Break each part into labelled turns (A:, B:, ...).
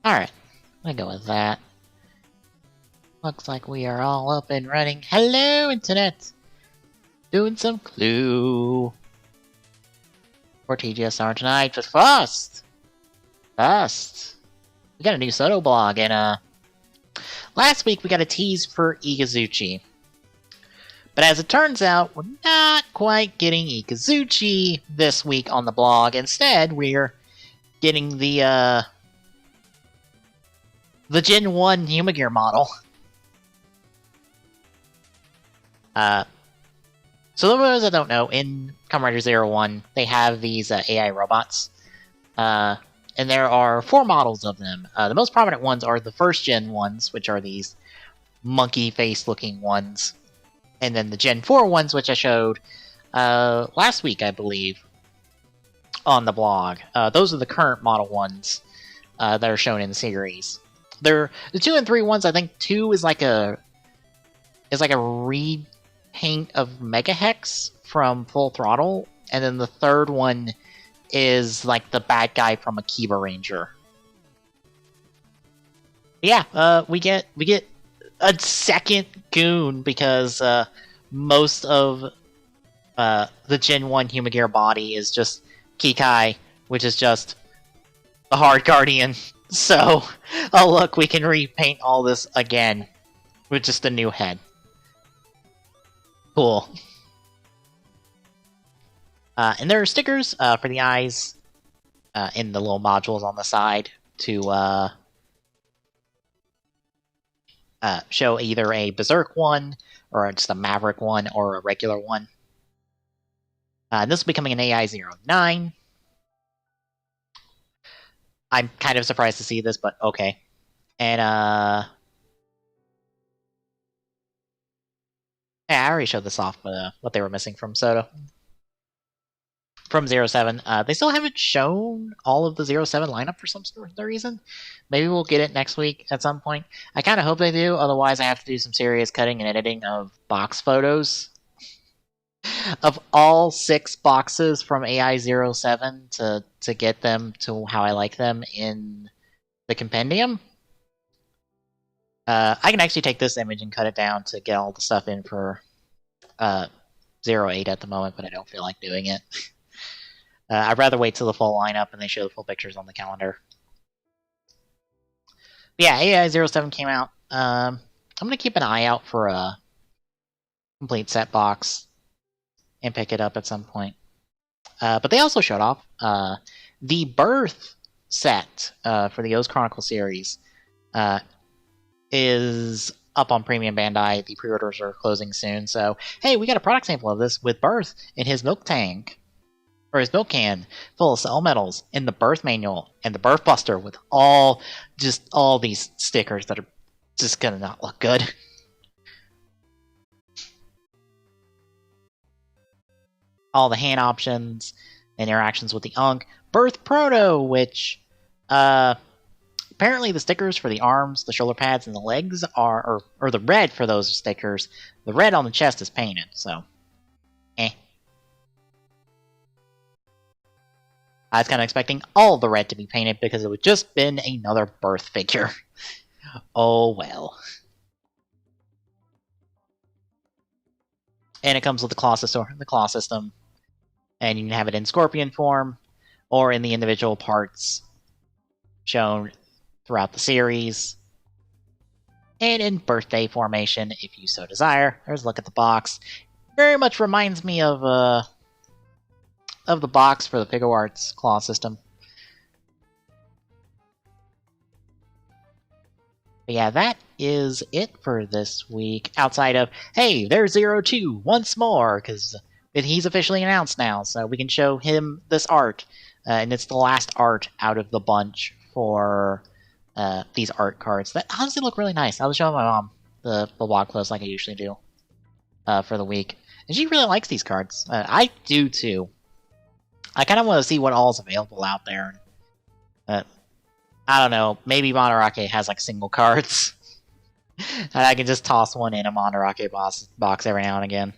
A: Alright, I'm gonna go with that. Looks like we are all up and running. Hello, Internet! Doing some Clue for TGSR tonight, but first! We got a new Soto blog, and last week we got a tease for Ikazuchi. But as it turns out, we're not quite getting Ikazuchi this week on the blog. Instead, we're getting the Gen 1 Humagear model. So those that don't know, in Kamen Rider 01, they have these AI robots. And there are 4 models of them. The most prominent ones are the first gen ones, which are these monkey face looking ones. And then the Gen 4 ones, which I showed last week, I believe, on the blog. Those are the current model ones that are shown in the series. The 2 and 3 ones, I think 2 is like a repaint of Mega Hex from Full Throttle, and then the third one is like the bad guy from Akiba Ranger. Yeah, we get a second goon because most of the Gen 1 Humagear body is just Kikai, which is just the Hard Guardian. So, oh look, we can repaint all this again with just a new head. Cool. And there are stickers for the eyes in the little modules on the side to show either a Berserk one, or just a Maverick one, or a regular one. This will be coming in AI-09. I'm kind of surprised to see this, but okay. And, yeah, I already showed this off, but what they were missing from Soto. From 07. They still haven't shown all of the 07 lineup for some reason. Maybe we'll get it next week at some point. I kind of hope they do, otherwise I have to do some serious cutting and editing of box photos. Of all 6 boxes from AI-07 to get them to how I like them in the compendium. I can actually take this image and cut it down to get all the stuff in for 08 at the moment, but I don't feel like doing it. I'd rather wait till the full lineup and they show the full pictures on the calendar. But yeah, AI-07 came out. I'm going to keep an eye out for a complete set box and pick it up at some point. But they also showed off the Birth set for the O's Chronicle series is up on Premium Bandai. The pre-orders are closing soon, so hey, we got a product sample of this with Birth in his milk tank, or his milk can, full of cell metals, in the Birth manual, and the Birth Buster with all these stickers that are just gonna not look good. All the hand options, and interactions with the Unk. Birth Proto, which, apparently the stickers for the arms, the shoulder pads, and the legs are, or the red for those stickers, the red on the chest is painted, so, eh. I was kind of expecting all of the red to be painted because it would just been another Birth figure. Oh well. And it comes with the claw system, and you can have it in Scorpion form, or in the individual parts shown throughout the series, and in birthday formation if you so desire. There's a look at the box. Very much reminds me of the box for the Pigo-Arts claw system. But yeah, that is it for this week, outside of, hey, there's 02 once more, because he's officially announced now, so we can show him this art. And it's the last art out of the bunch for these art cards that honestly look really nice. I was showing my mom the blog post like I usually do for the week, and she really likes these cards. I do too. I kind of want to see what all is available out there. I don't know, maybe Monterake has like single cards. And I can just toss one in a Monterake box every now and again.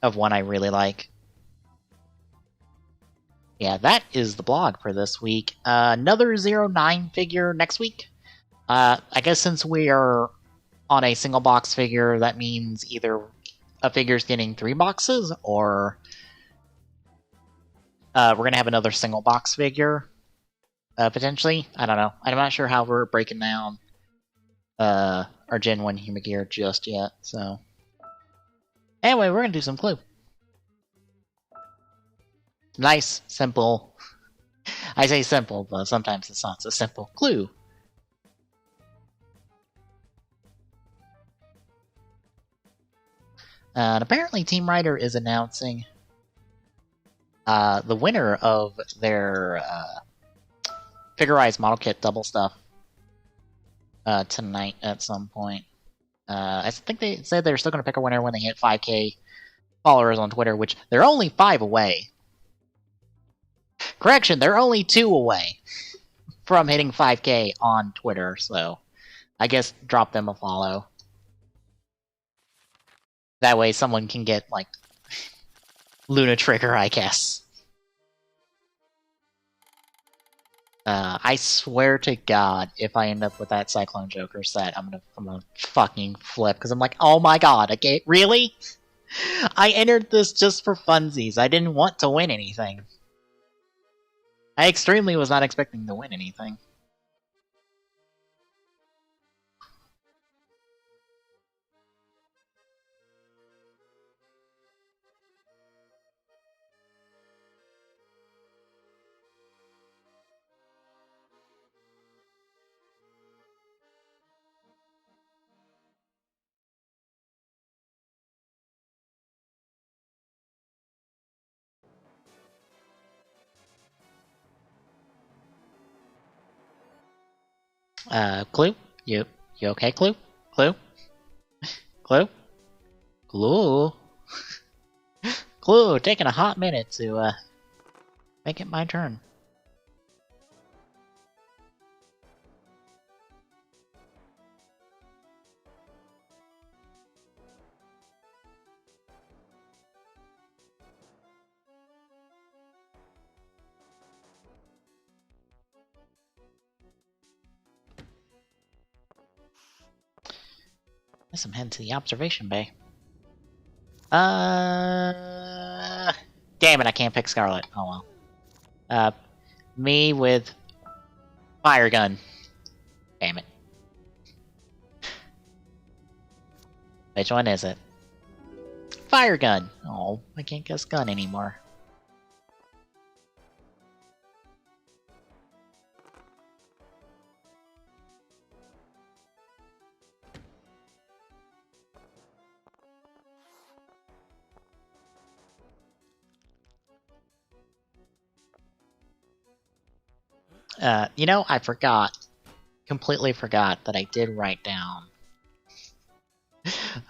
A: Of one I really like. Yeah, that is the blog for this week. Another 09 figure next week. I guess since we are on a single box figure, that means either a figure's getting 3 boxes, or we're going to have another single box figure, potentially. I don't know. I'm not sure how we're breaking down our Gen 1 Human Gear just yet, so... Anyway, we're going to do some Clue. Nice, simple... I say simple, but sometimes it's not so simple. Clue. And apparently Team Rider is announcing the winner of their Figurized Model Kit double stuff tonight at some point. I think they said they're still going to pick a winner when they hit 5K followers on Twitter, which they're only 5 away. Correction, they're only 2 away from hitting 5K on Twitter, so I guess drop them a follow. That way someone can get, like, Luna Trigger, I guess. I swear to God, if I end up with that Cyclone Joker set, I'm gonna fucking flip, because I'm like, oh my god, okay, really? I entered this just for funsies. I didn't want to win anything. I extremely was not expecting to win anything. Clue? You okay, Clue? Clue? Clue? Clue? Clue, taking a hot minute to, make it my turn. Guess I'm heading to the observation bay. Damn it, I can't pick Scarlet. Oh well. Me with fire gun. Damn it. Which one is it? Fire gun! Oh, I can't guess gun anymore. You know, I forgot. Completely forgot that I did write down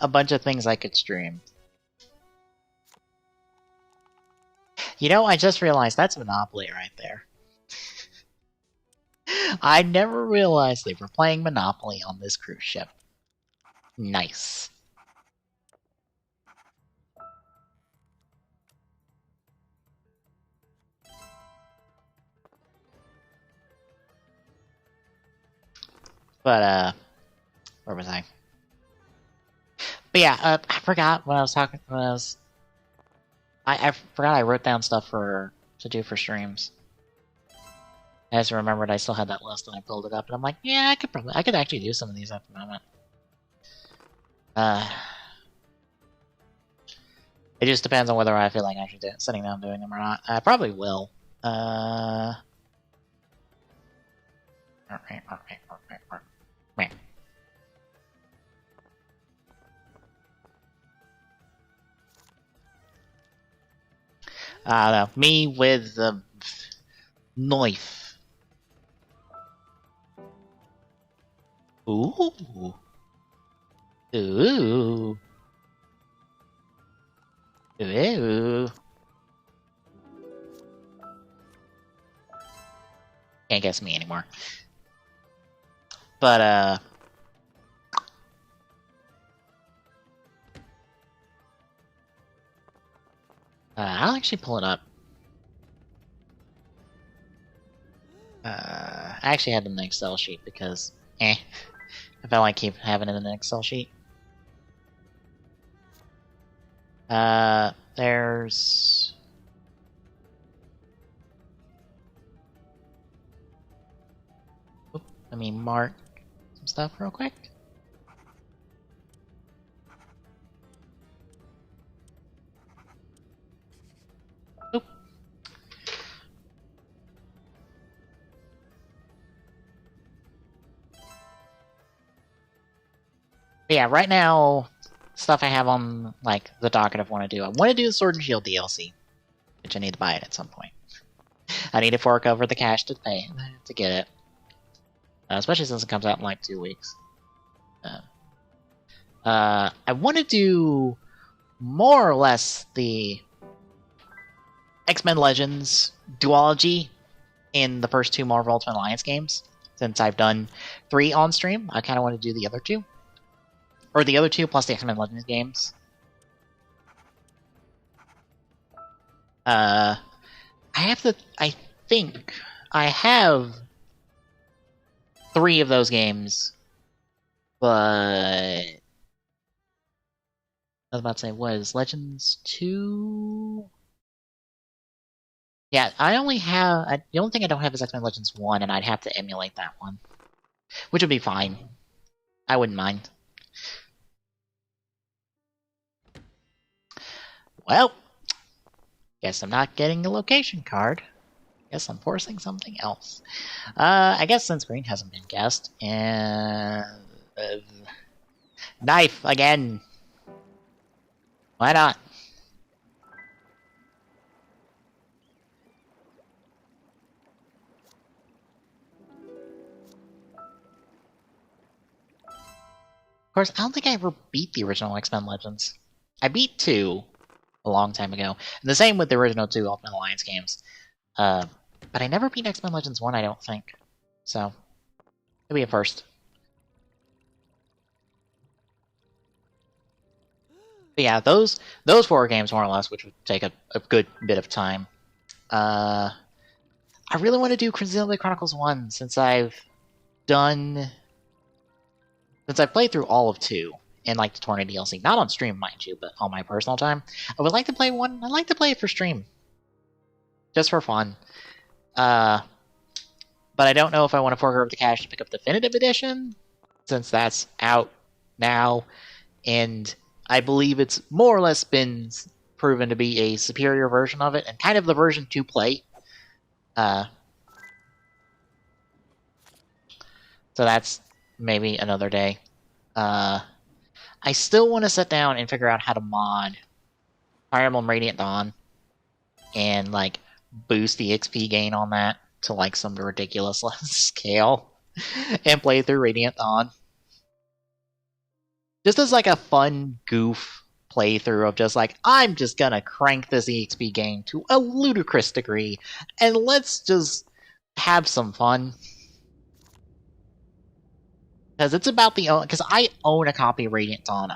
A: a bunch of things I could stream. You know, I just realized that's Monopoly right there. I never realized they were playing Monopoly on this cruise ship. Nice. But, where was I? But yeah, I forgot when I was talking, I forgot I wrote down stuff to do for streams. I just remembered I still had that list and I pulled it up and I'm like, yeah, I could actually do some of these at the moment. It just depends on whether I feel like actually sitting down doing them or not. I probably will. I don't know. Me with the knife. Ooh. Ooh. Ooh. Can't guess me anymore. But, I'll actually pull it up. I actually had them in an Excel sheet because, I felt like keep having it in an Excel sheet. There's... Oop, let me mark some stuff real quick. Oop. But yeah, right now, stuff I have on like the docket I want to do. I want to do the Sword and Shield DLC, which I need to buy it at some point. I need to fork over the cash to pay to get it, especially since it comes out in like 2 weeks. I want to do more or less the X-Men Legends duology in the first 2 Marvel Ultimate Alliance games. Since I've done 3 on stream, I kind of want to do the other 2. Or the other 2 plus the X-Men Legends games. I think I have 3 of those games, but I was about to say, what is Legends 2? Yeah, I only have... the only thing I don't have is X-Men Legends 1, and I'd have to emulate that one. Which would be fine. I wouldn't mind. Well, guess I'm not getting a location card. Guess I'm forcing something else. I guess since green hasn't been guessed, and... knife, again! Why not? Of course, I don't think I ever beat the original X-Men Legends. I beat 2 a long time ago. And the same with the original 2 Ultimate Alliance games. But I never beat X-Men Legends 1, I don't think. So, it'll be a first. But yeah, those 4 games, more or less, which would take a good bit of time. I really want to do Xenoblade Chronicles 1, since I've played through all of 2 in like the Torna DLC. Not on stream, mind you, but on my personal time. I would like to play 1. I'd like to play it for stream. Just for fun. But I don't know if I want to fork over the cash to pick up the Definitive Edition, since that's out now, and I believe it's more or less been proven to be a superior version of it, and kind of the version to play. So that's maybe another day. I still want to sit down and figure out how to mod Fire Emblem Radiant Dawn and like boost the XP gain on that to like some ridiculous scale and play through Radiant Dawn. Just as like a fun goof playthrough of just like, I'm just gonna crank this EXP gain to a ludicrous degree and let's just have some fun. Because it's about because I own a copy of Radiant Dawn.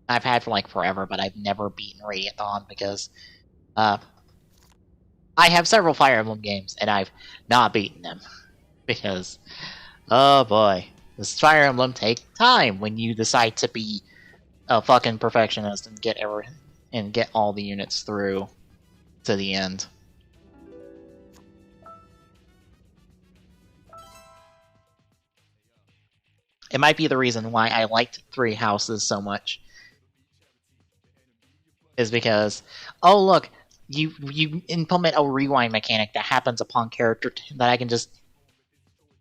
A: I've had for like forever, but I've never beaten Radiant Dawn because I have several Fire Emblem games and I've not beaten them because, oh boy, this Fire Emblem take time when you decide to be a fucking perfectionist and get all the units through to the end. It might be the reason why I liked Three Houses so much. Is because, oh look, you implement a rewind mechanic that happens upon character that I can just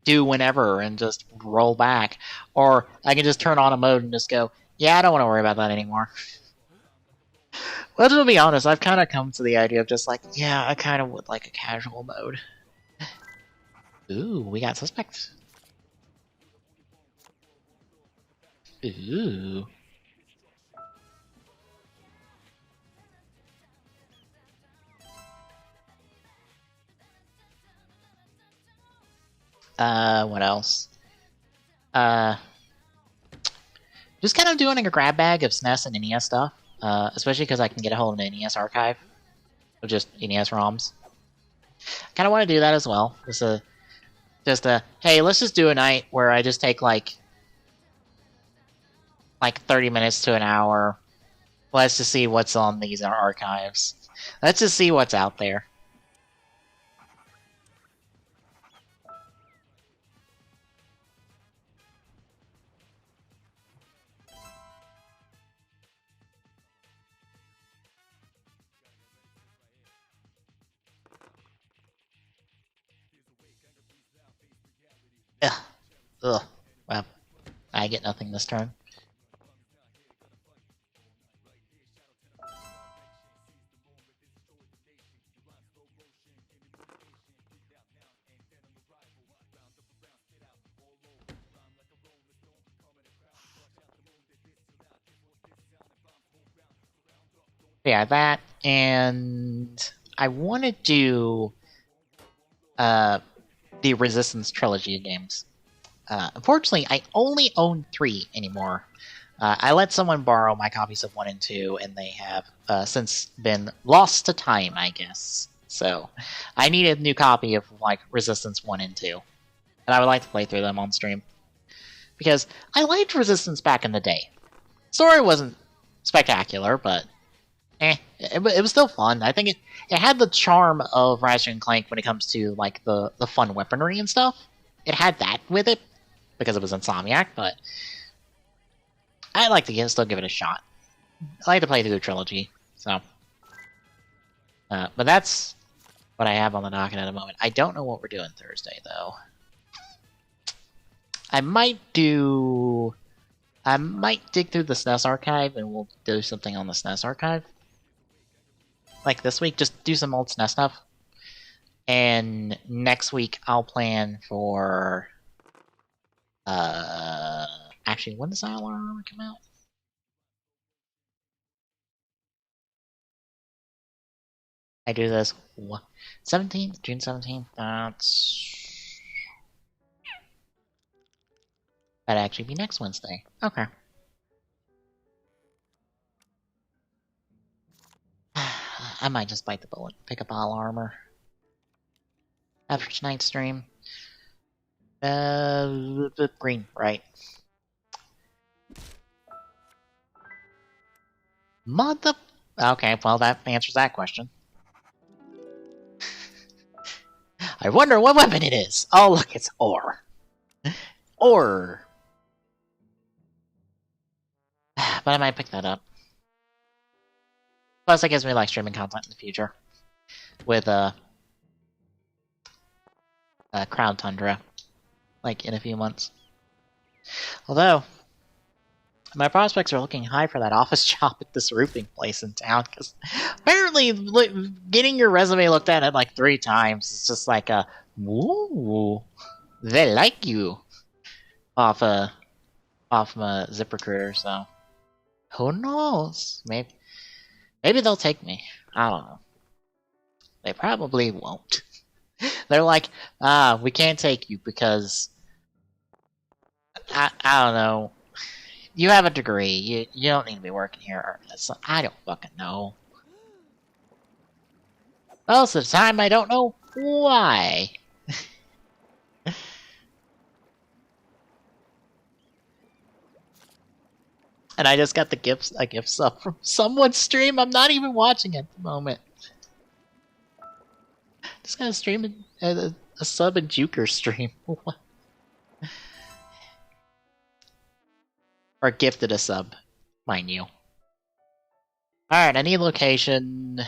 A: do whenever and just roll back. Or I can just turn on a mode and just go, yeah, I don't want to worry about that anymore. Well, to be honest, I've kind of come to the idea of just like, yeah, I kind of would like a casual mode. Ooh, we got suspects. Ooh. What else? Just kind of doing a grab bag of SNES and NES stuff, especially because I can get a hold of an NES archive of just NES ROMs. Kind of want to do that as well. Just Just hey, let's just do a night where I just take like 30 minutes to an hour. Let's just see what's on these archives. Let's just see what's out there. Ugh. Ugh. Well, I get nothing this turn. Yeah, that, and I want to do the Resistance trilogy of games. Unfortunately, I only own 3 anymore. I let someone borrow my copies of 1 and 2, and they have since been lost to time, I guess. So, I need a new copy of like Resistance 1 and 2. And I would like to play through them on stream. Because I liked Resistance back in the day. Story wasn't spectacular, but it was still fun. I think it had the charm of Ratchet and Clank when it comes to like the fun weaponry and stuff. It had that with it because it was Insomniac, but I like to still give it a shot. I like to play through the trilogy, so. But that's what I have on the docket at the moment. I don't know what we're doing Thursday though. I might dig through the SNES archive and we'll do something on the SNES archive. Like this week, just do some old SNES stuff. And next week, I'll plan for... Actually, when does Isle Armor come out? I do this... 17th? June 17th? That'd actually be next Wednesday. Okay. I might just bite the bullet, pick up Isle Armor. After tonight's stream. Green, right. Mother... Okay, well that answers that question. I wonder what weapon it is! Oh look, it's ore. Ore. But I might pick that up. Plus, that gives me like streaming content in the future. With Crown Tundra. Like in a few months. Although, my prospects are looking high for that office job at this roofing place in town, because apparently getting your resume looked at like 3 times is just like a, woo, they like you, off my ZipRecruiter, so who knows? Maybe they'll take me. I don't know. They probably won't. They're like, we can't take you because I don't know. You have a degree. You don't need to be working here. So I don't fucking know. Most of the time, I don't know why. And I just got a gift sub from someone's stream. I'm not even watching at the moment. Just got a stream a sub and Juker stream. What? Or gifted a sub, mind you. Alright, I need location.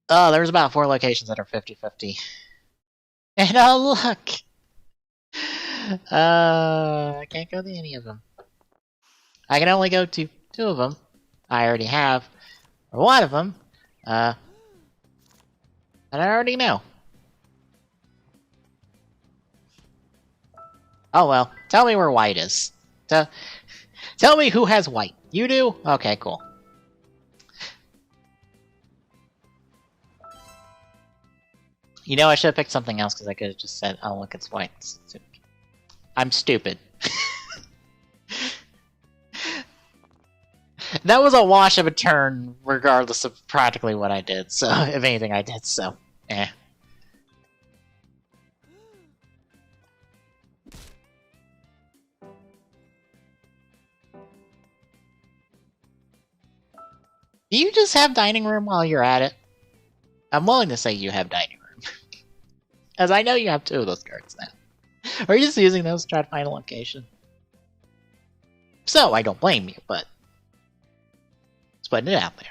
A: Oh, there's about 4 locations that are 50-50. And oh look! I can't go to any of them. I can only go to 2 of them. I already have. Or 1 of them. And I already know. Oh well, tell me where white is. Tell me who has white. You do? Okay, cool. You know, I should have picked something else because I could have just said, oh look, it's white. I'm stupid. That was a wash of a turn, regardless of practically what I did. So, if anything, I did, so, eh. Do you just have dining room while you're at it? I'm willing to say you have dining room. As I know you have 2 of those cards now. Are you just using those to try to find a location? So, I don't blame you, but... just putting it out there.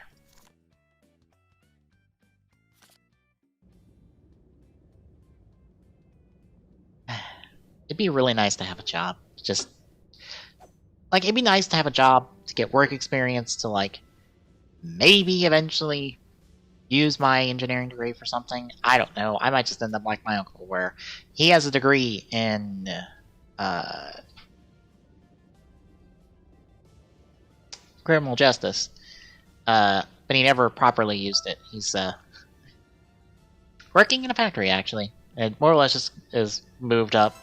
A: It'd be really nice to have a job. Just... like, it'd be nice to have a job to get work experience to, like... maybe eventually use my engineering degree for something. I don't know. I might just end up like my uncle, where he has a degree in criminal justice, but he never properly used it. He's working in a factory, actually, and more or less just is moved up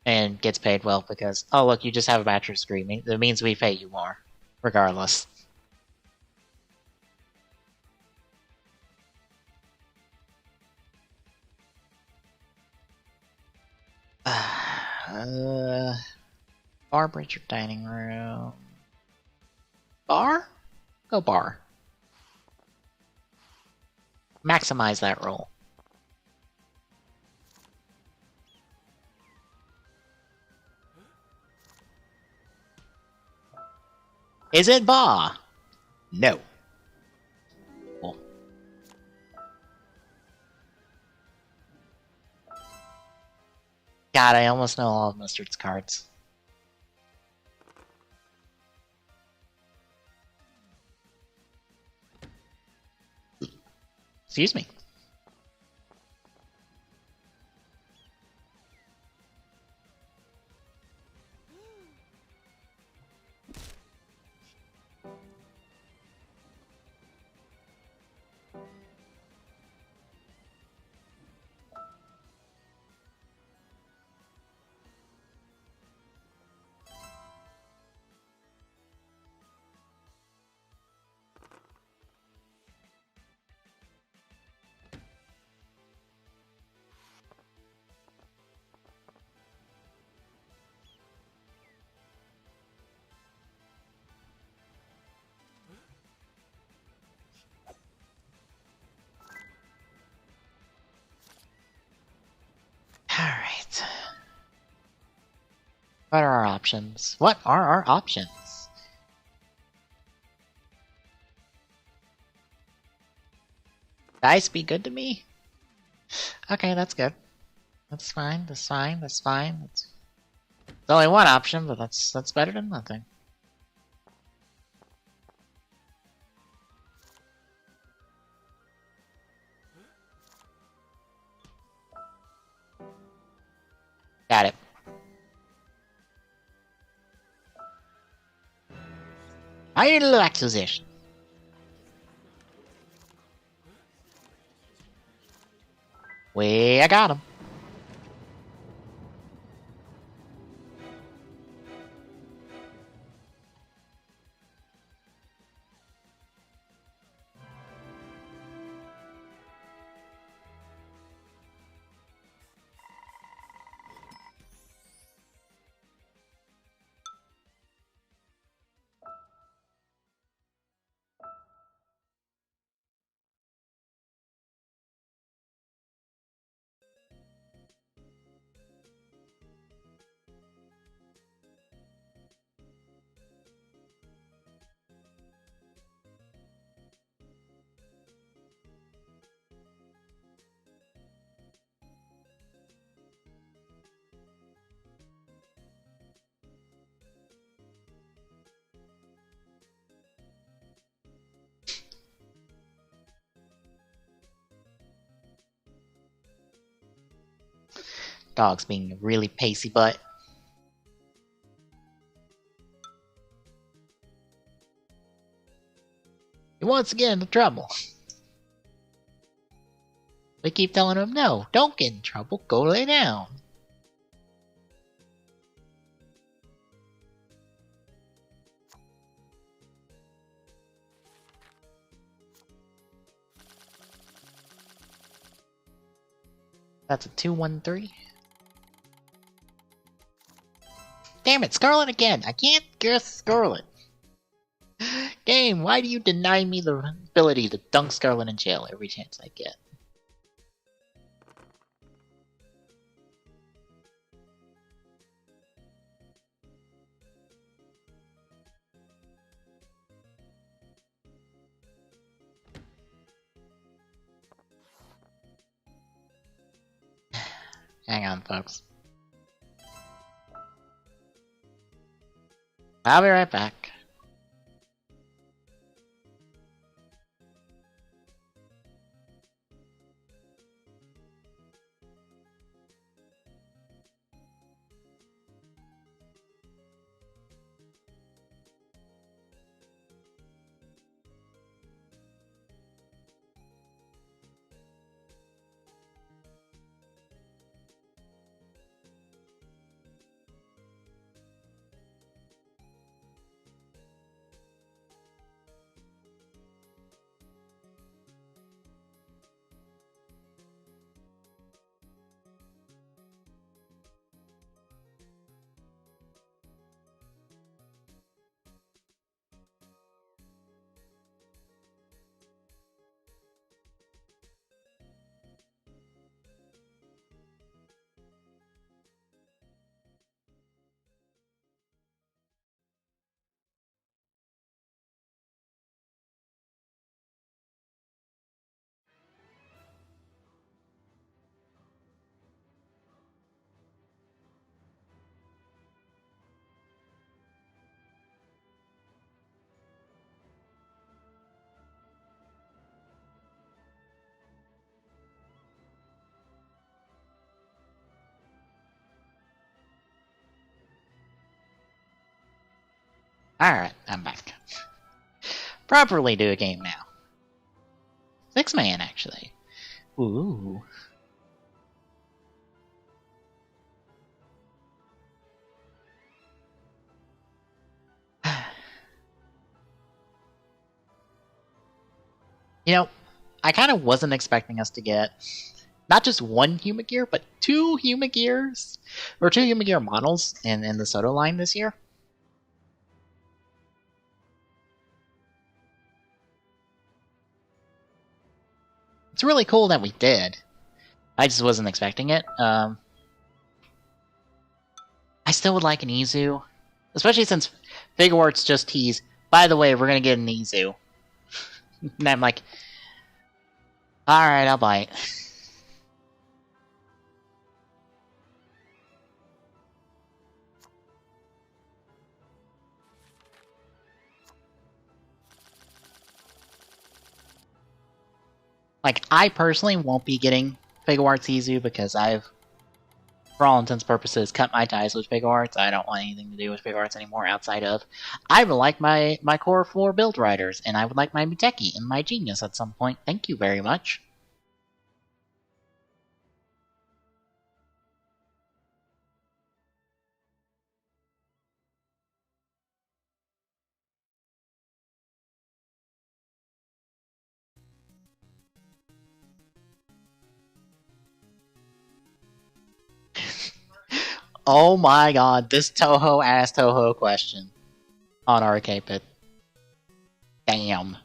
A: and gets paid well because, oh look, you just have a bachelor's degree. That means we pay you more, regardless. Bar, bridge, or dining room? Bar? Go bar. Maximize that roll. Is it bar? No. Cool. God, I almost know all of Mustard's cards. Excuse me. Alright. What are our options? What are our options? Dice be good to me? Okay, that's good. That's fine, that's fine, that's fine. There's only one option, but that's better than nothing. Got it. Idle acquisition. I got him. Dog's being a really pacey butt. He once again into trouble. They keep telling him, no, don't get in trouble, go lay down. That's a 2-1-3. Damn it, Scarlet again. I can't guess Scarlet. Game, why do you deny me the ability to dunk Scarlet in jail every chance I get? Hang on, folks. I'll be right back. Alright, I'm back. Properly do a game now. 6-man, actually. Ooh. You know, I kind of wasn't expecting us to get not just one Humagear, but 2 Humagears, or 2 Humagear models in the Soto line this year. It's really cool that we did. I just wasn't expecting it. I still would like an Izu, especially since Figuarts just tease, by the way, we're gonna get an Izu. And I'm like, alright, I'll buy it. Like, I personally won't be getting Figuarts Izu because I've, for all intents and purposes, cut my ties with Figuarts. I don't want anything to do with Figuarts anymore outside of, I would like my core 4 build riders, and I would like my Muteki and my Genius at some point. Thank you very much. Oh my god, this Toho ass Toho question on Arcade Pit. Damn.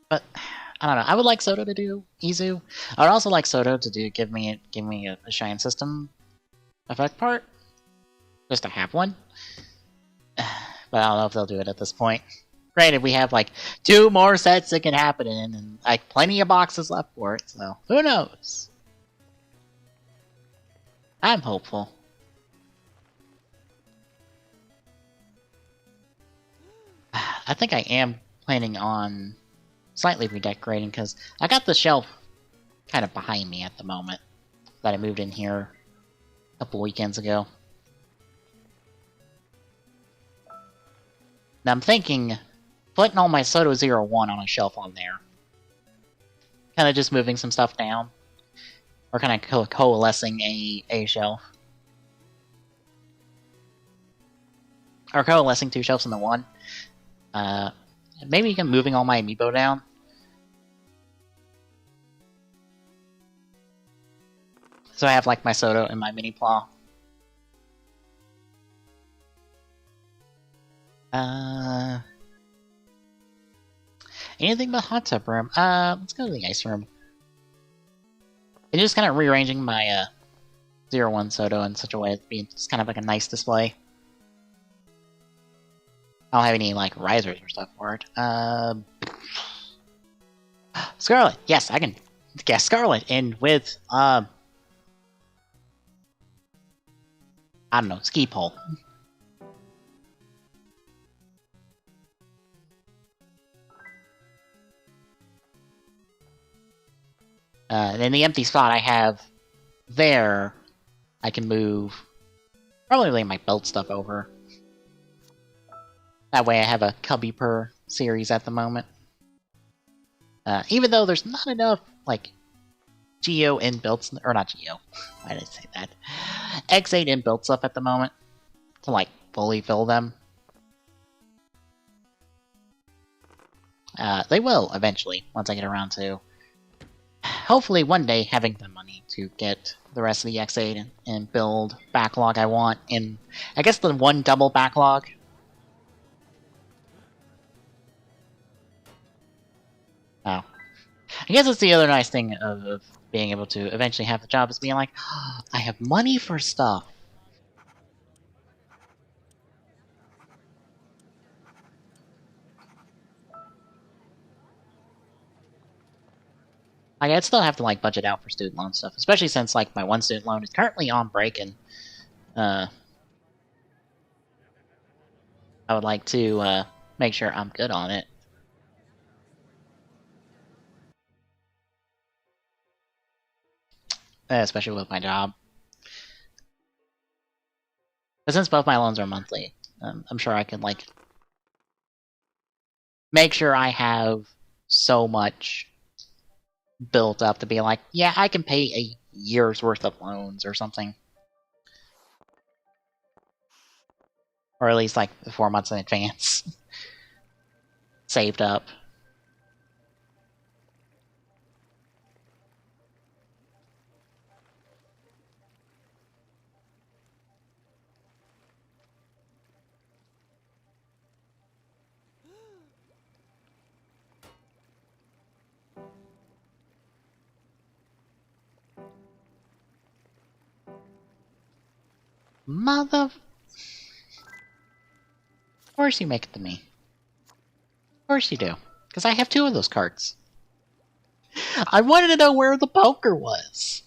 A: But I don't know. I would like Soto to do Izu. I would also like Soto to give me a Shine System effect part, just to have one. But I don't know if they'll do it at this point. Granted, we have like 2 more sets that can happen in, and like plenty of boxes left for it. So who knows? I'm hopeful. I think I am planning on slightly redecorating because I got the shelf kind of behind me at the moment that I moved in here a couple weekends ago. Now I'm thinking putting all my Soto 01 on a shelf on there. Kind of just moving some stuff down. Or kind of coalescing a shelf. or coalescing 2 shelves into one. Maybe even moving all my amiibo down. So I have like my Soto and my Mini Plaw. Anything but hot tub room. Let's go to the ice room. And just kind of rearranging my 0-1 Soto in such a way that it's kind of like a nice display. I don't have any like risers or stuff for it. Scarlet. Yes, I can guess Scarlet in with I don't know, ski pole. And in the empty spot I have there, I can move probably lay my belt stuff over. That way I have a cubby per series at the moment. Even though there's not enough, like, Geo inbuilt, or not Geo, why did I say that? X8 inbuilt stuff at the moment to, like, fully fill them. They will, eventually, once I get around to, hopefully one day, having the money to get the rest of the X8 and build backlog I want in, I guess, the one double backlog. Oh. I guess that's the other nice thing of being able to eventually have the job, is being like, oh, I have money for stuff. Like, I'd still have to, like, budget out for student loan stuff, especially since, like, my one student loan is currently on break, and, I would like to, make sure I'm good on it. Especially with my job. But since both my loans are monthly, I'm sure I can, like, make sure I have so much built up to be like, yeah, I can pay a year's worth of loans or something. Or at least, like, 4 months in advance. Saved up. Mother... Of course you make it to me. Of course you do. Because I have 2 of those cards. I wanted to know where the poker was.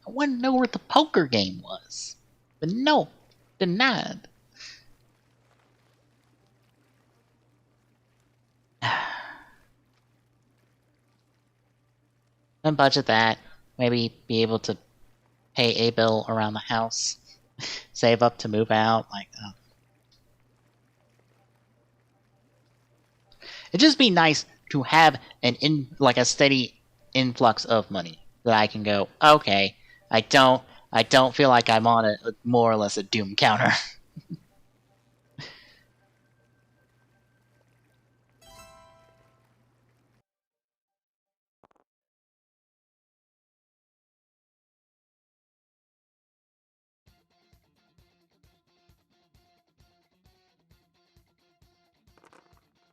A: I wanted to know where the poker game was. But no. Denied. Then budget that. Maybe be able to pay a bill around the house. Save up to move out. Like, it'd just be nice to have a steady influx of money that I can go, okay, I don't feel like I'm on a more or less a doom counter.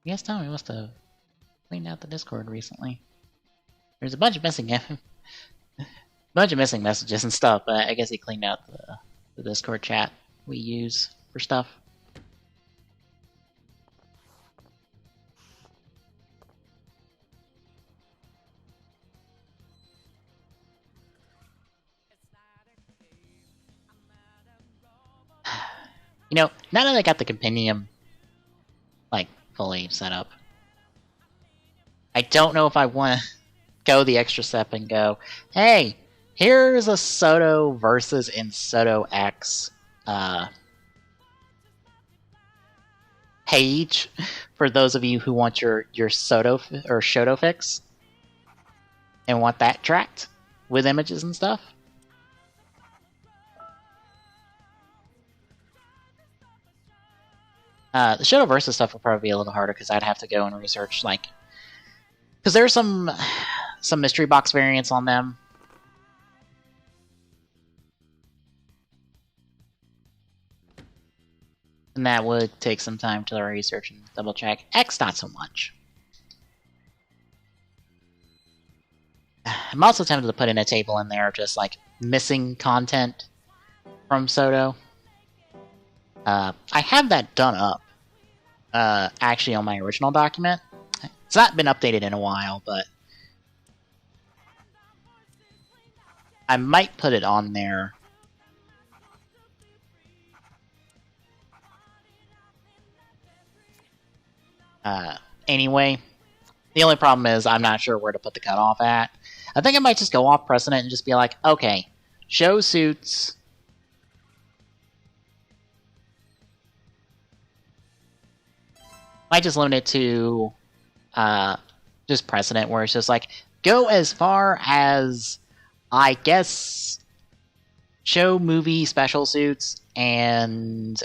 A: You guys tell me, must have cleaned out the Discord recently. There's a bunch of missing messages and stuff, but I guess he cleaned out the Discord chat we use for stuff. You know, now that I got the compendium, like, fully set up, I don't know if I want to go the extra step and go, hey, here's a Soto versus in Soto X page for those of you who want your Soto or Shoto fix and want that tracked with images and stuff. The Shadow Versus stuff will probably be a little harder because I'd have to go and research, like, because there's some mystery box variants on them. And that would take some time to research and double check. X, not so much. I'm also tempted to put in a table in there, just like missing content from Soto. I have that done up, actually on my original document. It's not been updated in a while, but I might put it on there. Anyway, the only problem is I'm not sure where to put the cutoff at. I think I might just go off precedent and just be like, okay, show suits. Might just limit it to just precedent, where it's just like, go as far as, I guess, show movie special suits and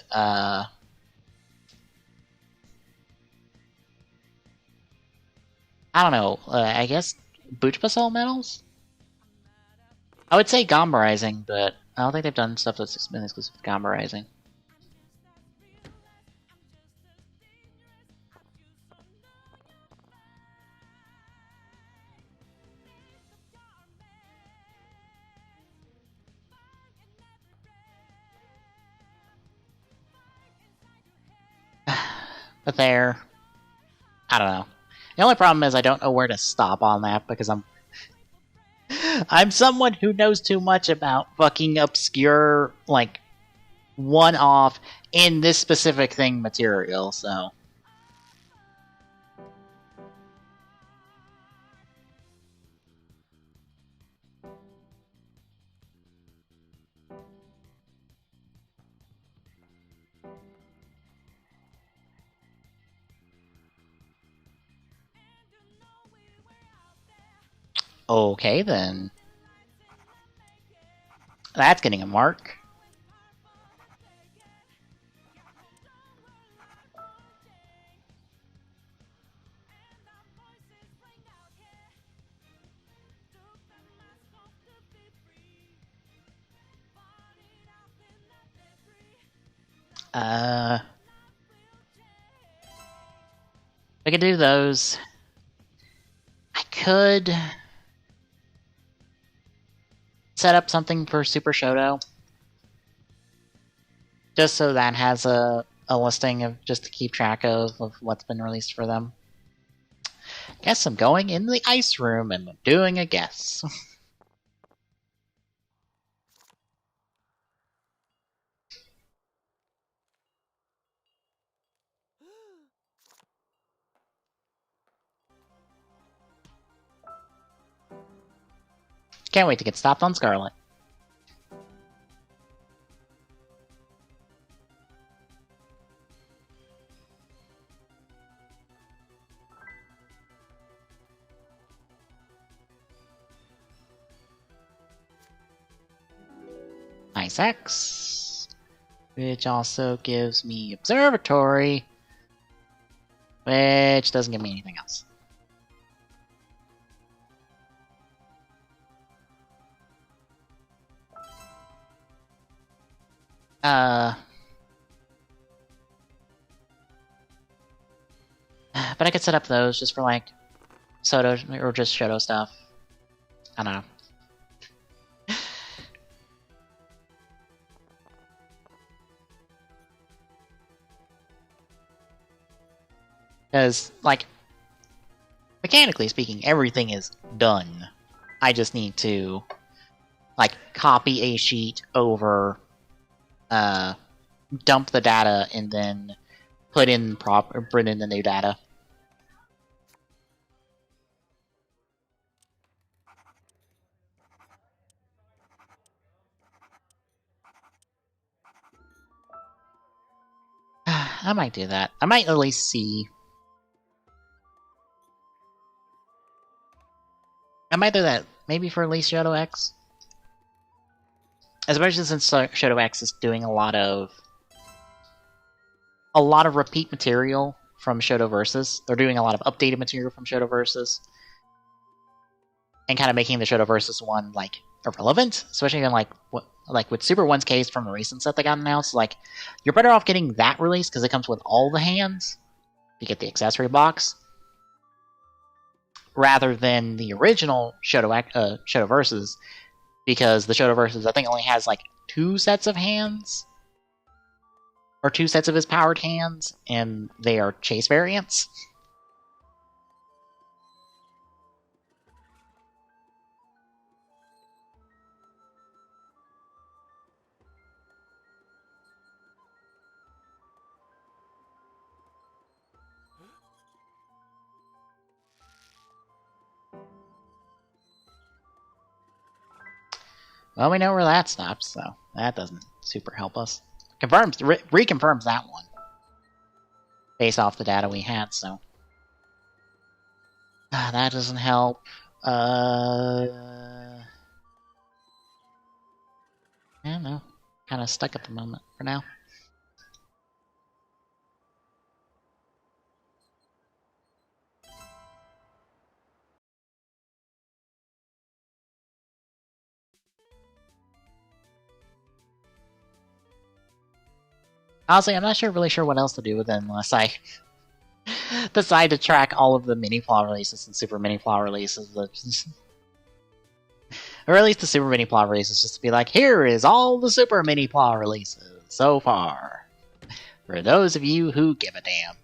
A: I don't know, I guess Butch Basel medals? I would say Gamba Rising, but I don't think they've done stuff that's been exclusive to Gamba Rising. But there, I don't know. The only problem is I don't know where to stop on that, because I'm someone who knows too much about fucking obscure, like, one-off in this specific thing material, so. Okay, then. That's getting a mark. I could do those. I could set up something for Super Shoto, just so that has a listing of, just to keep track of what's been released for them. Guess I'm going in the ice room and doing a guess. Can't wait to get stopped on Scarlet. Nice X, which also gives me Observatory, which doesn't give me anything else. But I could set up those just for, like, Soto or just Shoto stuff. I don't know. Because, like, mechanically speaking, everything is done. I just need to, like, copy a sheet over, dump the data, and then put in the new data. I might do that. I might at least see. I might do that, maybe for at least Shoto X. Especially since Shoto X is doing a lot of a lot of repeat material from Shoto Versus. They're doing a lot of updated material from Shoto Versus, and kind of making the Shoto Versus one like irrelevant, especially in like with Super One's case from the recent set that got announced. Like, you're better off getting that release because it comes with all the hands. You get the accessory box, rather than the original Shoto Versus, because the Shoto Versus I think only has like 2 sets of hands, or 2 sets of his powered hands, and they are chase variants. Well, we know where that stops, so that doesn't super help us. Reconfirms that one, based off the data we had, so that doesn't help. I don't know. Kind of stuck at the moment for now. Honestly, I'm not really sure what else to do with it unless I decide to track all of the mini flaw releases and super mini flaw releases. Or at least the super mini flaw releases, just to be like, here is all the super mini flaw releases so far. For those of you who give a damn.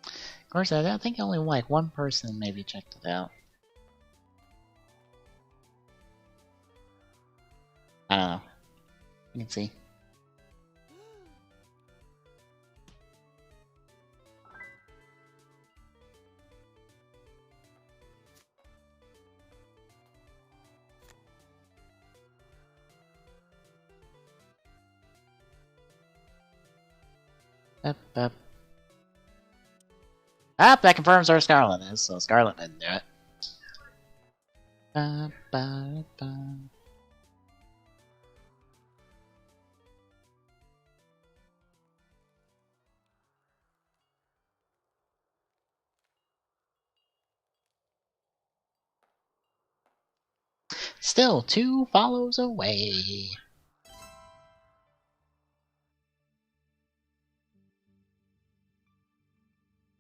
A: Of course, I think only like one person maybe checked it out. I don't know. You can see. That confirms our Scarlet is, so Scarlet didn't do it. Still 2 follows away.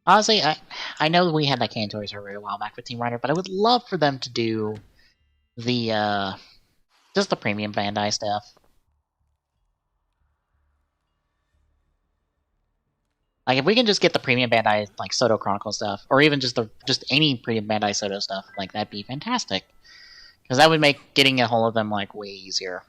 A: Honestly, I know we had that Cantoy survey a while back with Team Rider, but I would love for them to do the, just the premium Bandai stuff. Like, if we can just get the premium Bandai, like, Soto Chronicle stuff, or even just any premium Bandai Soto stuff, like, that'd be fantastic. Because that would make getting a hold of them, like, way easier.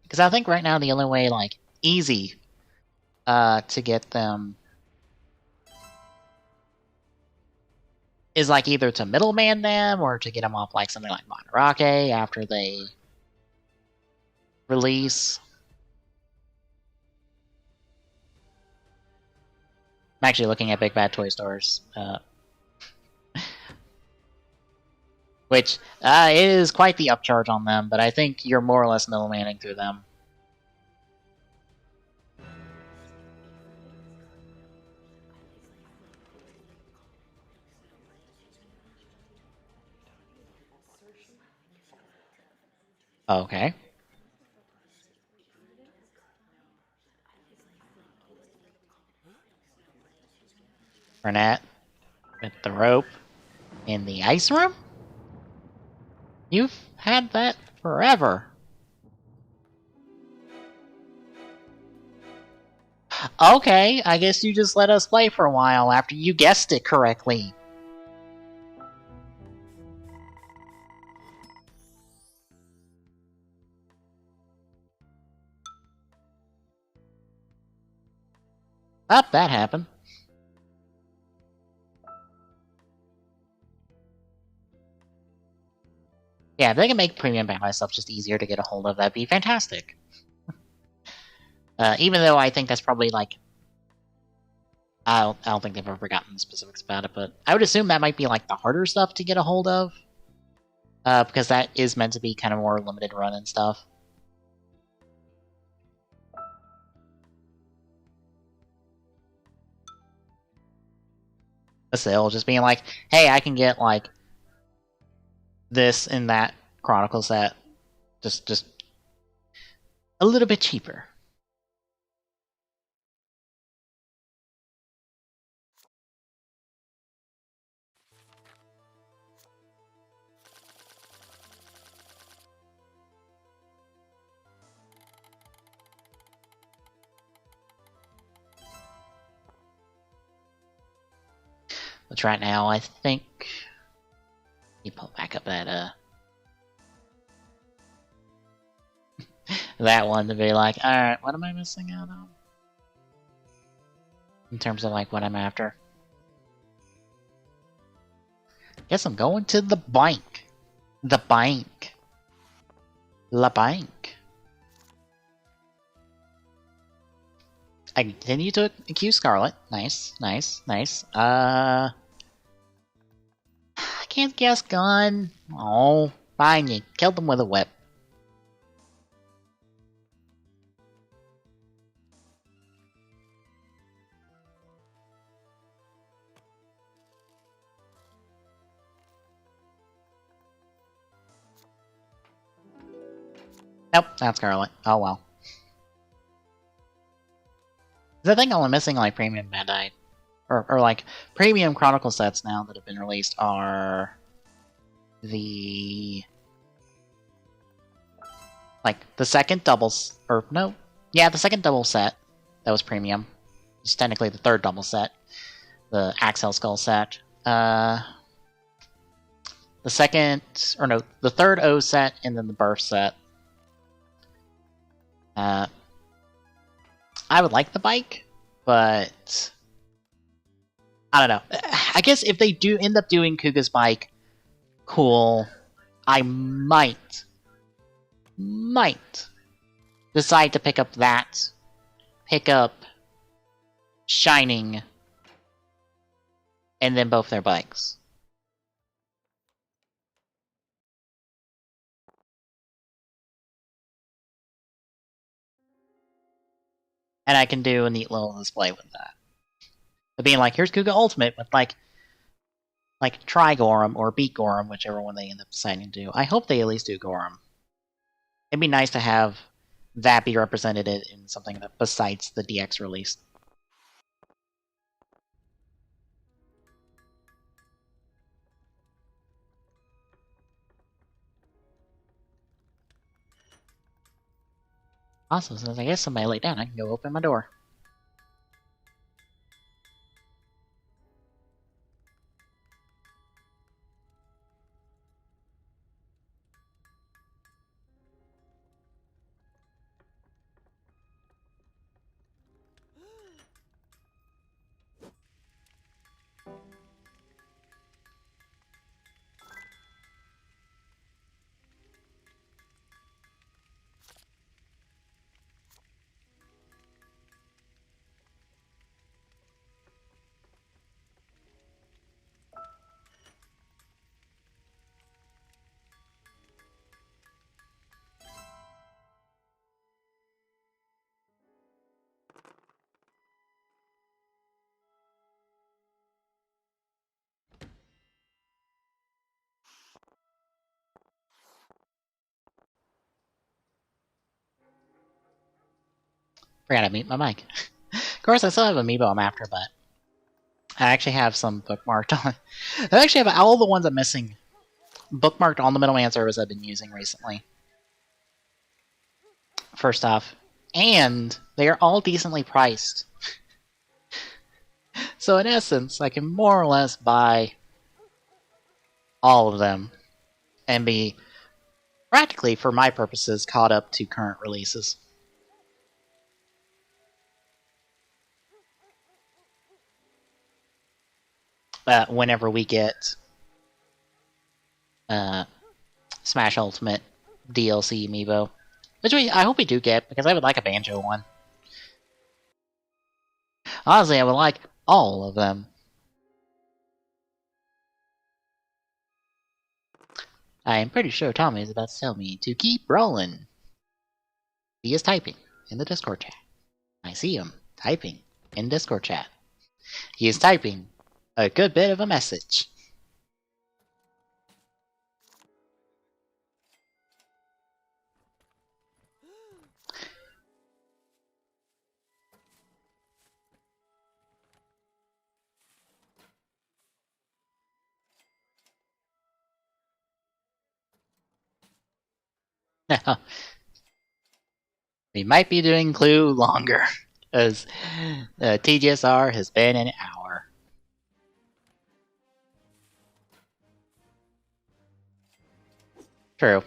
A: Because I think right now the only way, like, easy to get them is, like, either to middleman them or to get them off, like, something like Monterake after they release. I'm actually looking at Big Bad Toy Stores, which is quite the upcharge on them, but I think you're more or less middlemaning through them. Okay. Burnett with the rope in the ice room? You've had that forever. Okay, I guess you just let us play for a while after you guessed it correctly. Up, that happened. Yeah, if they can make premium Bandai stuff just easier to get a hold of, that'd be fantastic. Even though I think that's probably like... I don't think they've ever gotten the specifics about it, but I would assume that might be like the harder stuff to get a hold of. Because that is meant to be kind of more limited run and stuff. But still, just being like, hey, I can get like this and that Chronicle set just a little bit cheaper. But right now, I think... You pull back up that, that one to be like, alright, what am I missing out on? In terms of, like, what I'm after. Guess I'm going to the bank. The bank. La bank. I continue to accuse Scarlet. Nice, nice, nice. I can't guess gun. Oh, fine, you killed them with a whip. Nope, not Scarlet. Oh well. I think only missing like premium Bandai, or like premium Chronicle sets now that have been released are the the second doubles, or no, yeah, the second double set that was premium. It's technically the third double set, the Axel Skull set. The second, or no, the third O set, and then the Birth set. I would like the bike, but I don't know. I guess if they do end up doing Kuga's bike, cool. I might decide to pick up that, pick up Shining, and then both their bikes. And I can do a neat little display with that. But being like, here's Kuga Ultimate with like Tri-Gorham or Beat Gorham, whichever one they end up deciding to do. I hope they at least do Gorham. It'd be nice to have that be represented in something that besides the DX release. Also, since I guess somebody laid down, I can go open my door. Forgot to mute my mic. Of course, I still have Amiibo I'm after, but I actually have some bookmarked on. I actually have all the ones I'm missing bookmarked on the Middleman service I've been using recently. First off, and they are all decently priced. So in essence, I can more or less buy all of them and be practically, for my purposes, caught up to current releases. whenever we get Smash Ultimate DLC amiibo. Which I hope we do get, because I would like a Banjo one. Honestly, I would like all of them. I am pretty sure Tommy is about to tell me to keep rolling. He is typing in the Discord chat. I see him typing in Discord chat. He is typing a good bit of a message. We might be doing Clue longer, as TGSR has been an hour. True.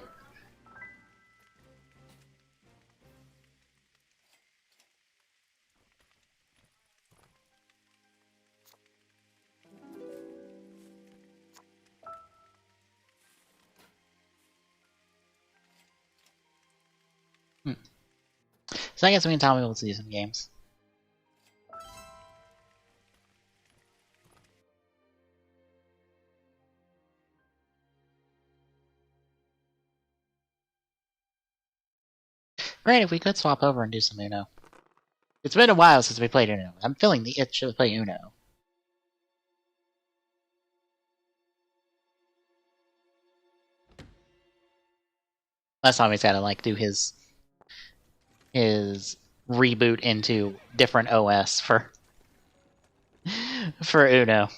A: So I guess me and Tommy will see some games. Granted, we could swap over and do some Uno. It's been a while since we played Uno. I'm feeling the itch to play Uno. Last time he's got to like do his reboot into different OS for Uno.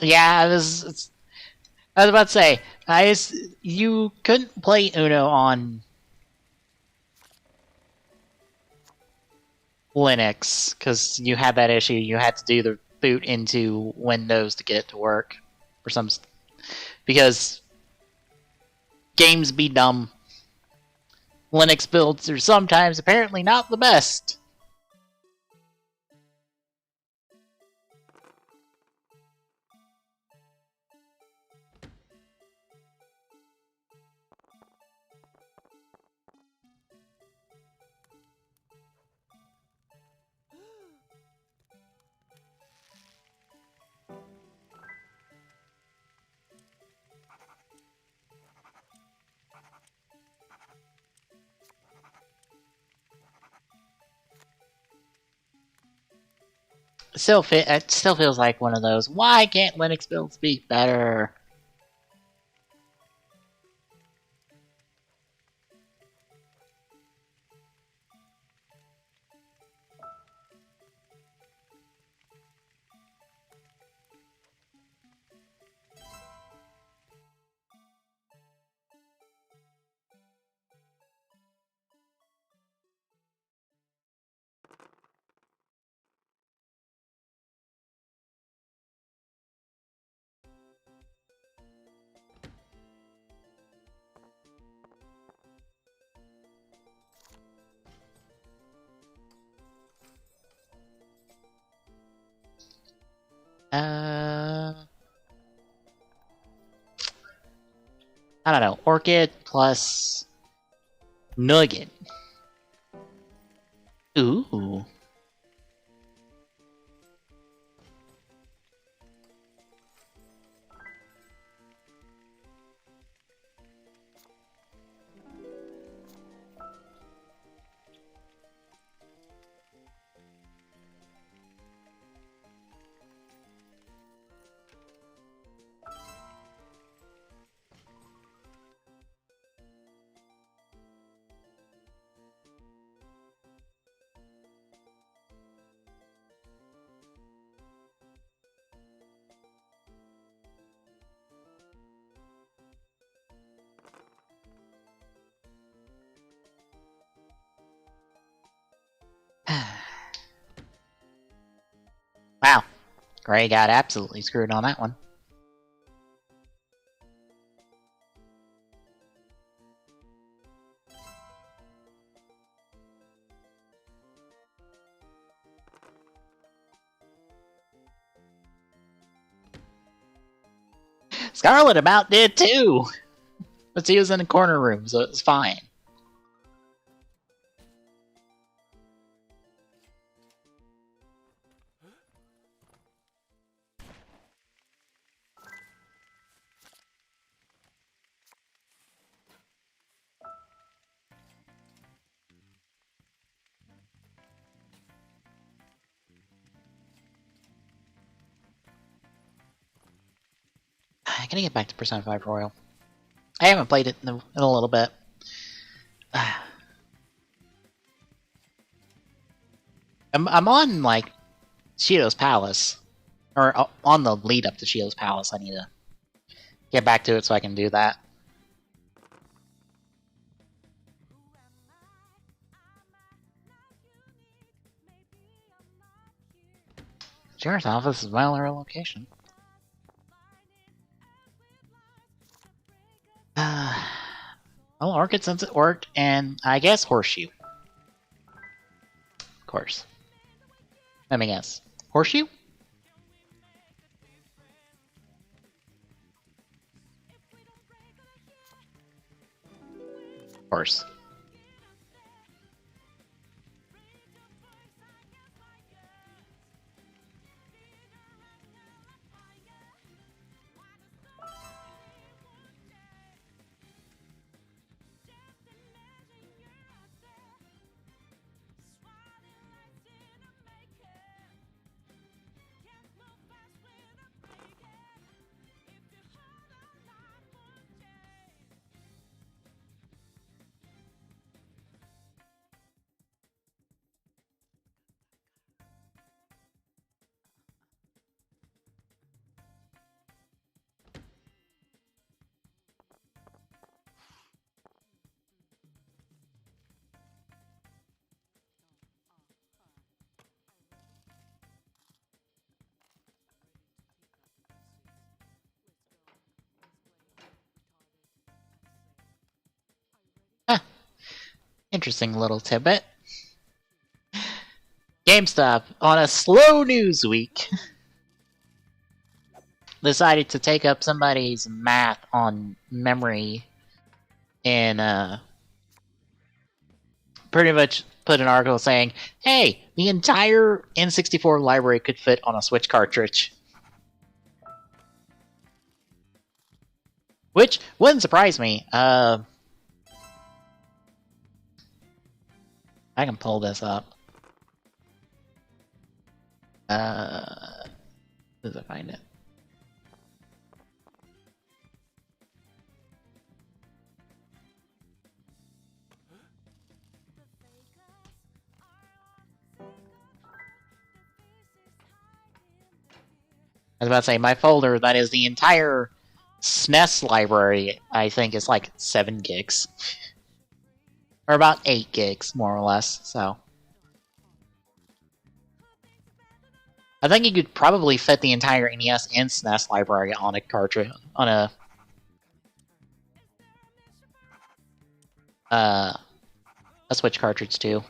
A: Yeah, I was about to say, you couldn't play Uno on Linux because you had that issue. You had to do the boot into Windows to get it to work for some, because games be dumb. Linux builds are sometimes apparently not the best. It still feels like one of those, why can't Linux builds be better? I don't know. Orchid plus Nugget. Ooh. Wow. Gray got absolutely screwed on that one. Scarlet about did too! But she was in the corner room, so it was fine. I gotta get back to Persona 5 Royal. I haven't played it in a little bit. I'm on, like, Shido's Palace. Or on the lead up to Shido's Palace. I need to get back to it so I can do that. Sheriff's office is well our location. Well, Orchid since it worked, and I guess Horseshoe. Of course. Let me guess. Horseshoe? Of course. Interesting little tidbit. GameStop, on a slow news week, decided to take up somebody's math on memory and pretty much put an article saying, hey, the entire N64 library could fit on a Switch cartridge. Which wouldn't surprise me. I can pull this up. Does I find it? I was about to say, my folder, that is the entire SNES library, I think is like 7 gigs. Or about 8 gigs, more or less, so. I think you could probably fit the entire NES and SNES library on a cartridge, on a Switch cartridge too.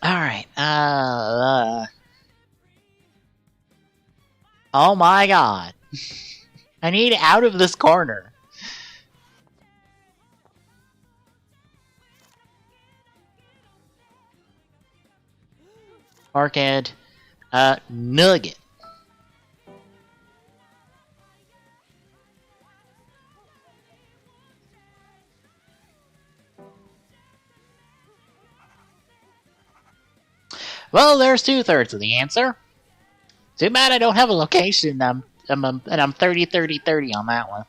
A: Alright, oh my god. I need out of this corner. Arcade, Nugget. Well, there's 2/3 of the answer. Too bad I don't have a location. And I'm 30-30-30 on that one.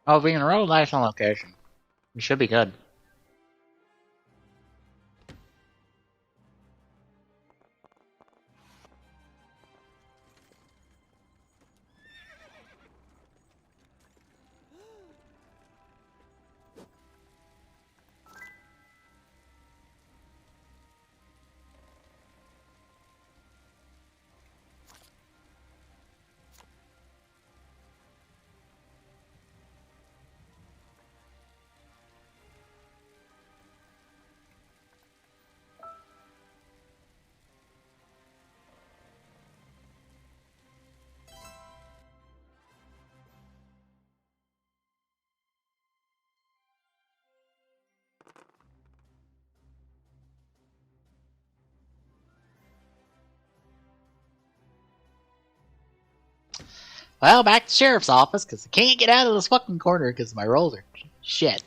A: Oh, being a real nice on location. It should be good. Well, back to the sheriff's office, because I can't get out of this fucking corner because my rolls are shit.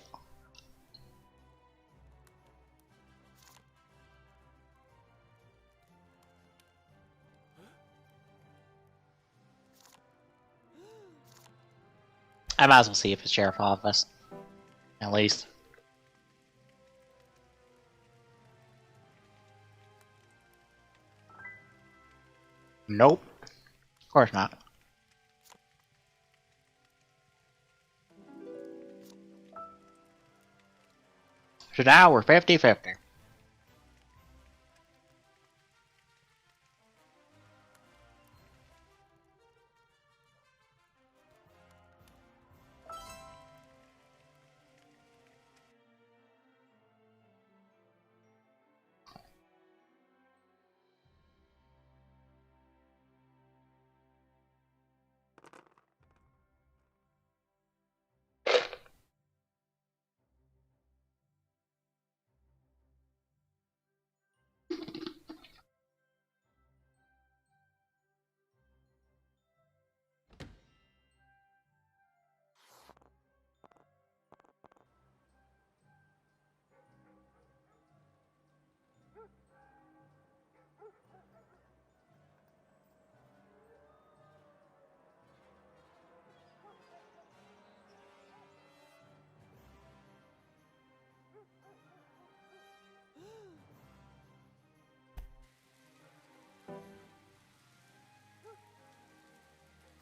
A: I might as well see if it's sheriff's office. At least. Nope. Of course not. So now we're 50-50.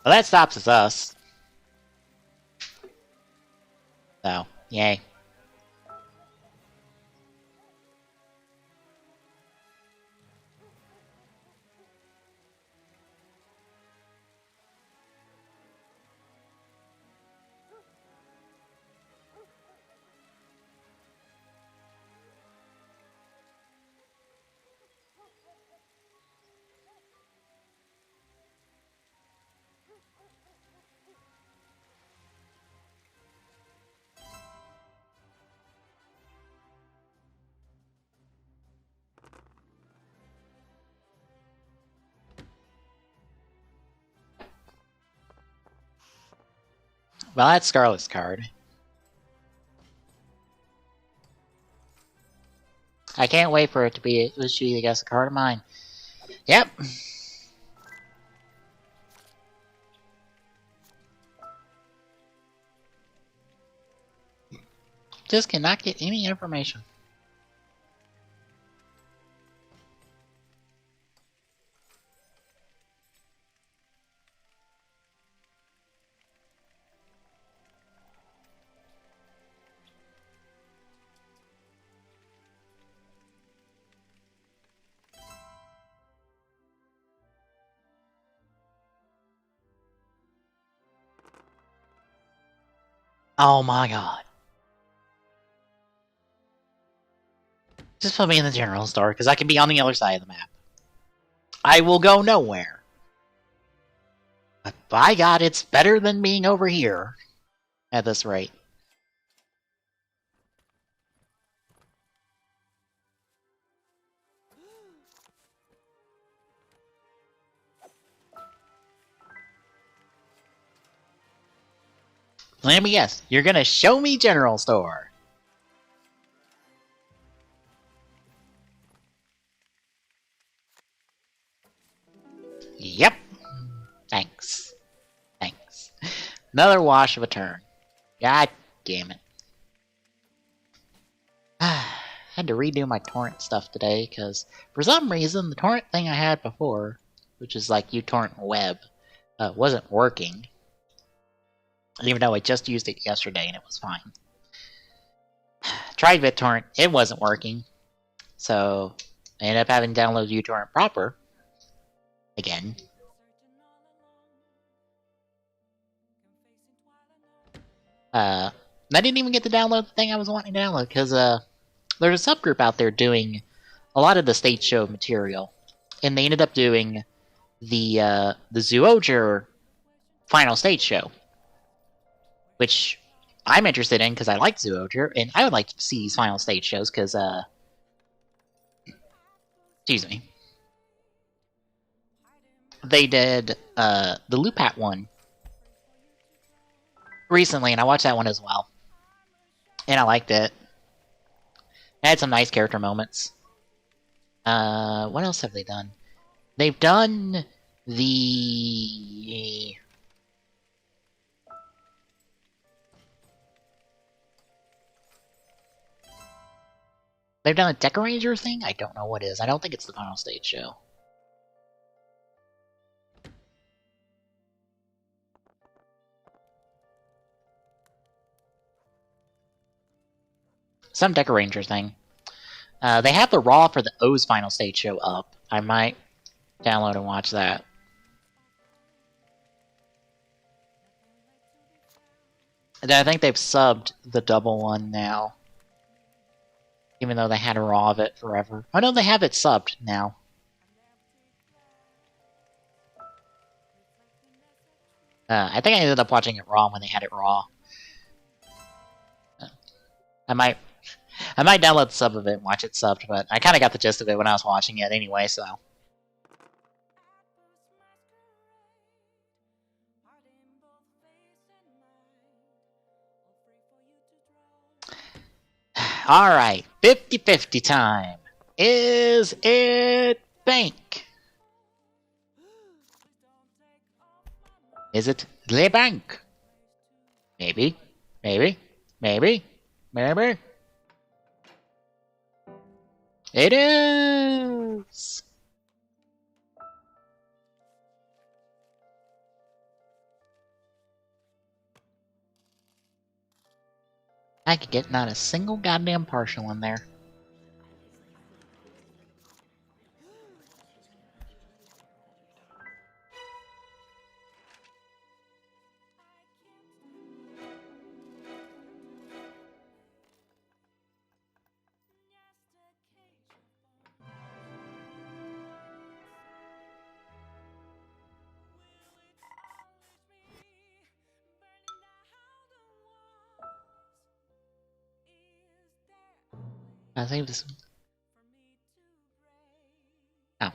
A: Well, that stops us. So, yay. Well, that's Scarlet's card. I can't wait for it to be issued against a card of mine. Yep. Just cannot get any information. Oh my god. Just put me in the general store, because I can be on the other side of the map. I will go nowhere. But by god, it's better than being over here. At this rate. Let me guess, you're gonna show me general store. Yep. Thanks. Thanks. Another wash of a turn. God damn it. Had to redo my torrent stuff today, because for some reason, the torrent thing I had before, which is like uTorrent Web, wasn't working. Even though I just used it yesterday and it was fine. Tried BitTorrent, it wasn't working. So, I ended up having to download uTorrent proper. Again. I didn't even get to download the thing I was wanting to download, because there's a subgroup out there doing a lot of the stage show material. And they ended up doing the Zoojer final stage show. Which I'm interested in, because I like Zoojer, and I would like to see these final stage shows, because, excuse me. They did, the Loopat one recently, and I watched that one as well. And I liked it. It had some nice character moments. What else have they done? They've done the... They've done a Decoranger thing? I don't know what it is. I don't think it's the final stage show. Some Decoranger thing. They have the Raw for the O's final stage show up. I might download and watch that. And I think they've subbed the double one now. Even though they had a Raw of it forever. Oh no, they have it subbed now. I think I ended up watching it Raw when they had it Raw. I might download the sub of it and watch it subbed, but I kind of got the gist of it when I was watching it anyway, so... Alright, 50-50 time. Is it bank? Is it the bank? Maybe. Maybe. Maybe. Maybe. It is! I could get not a single goddamn partial in there. I think this... Oh. I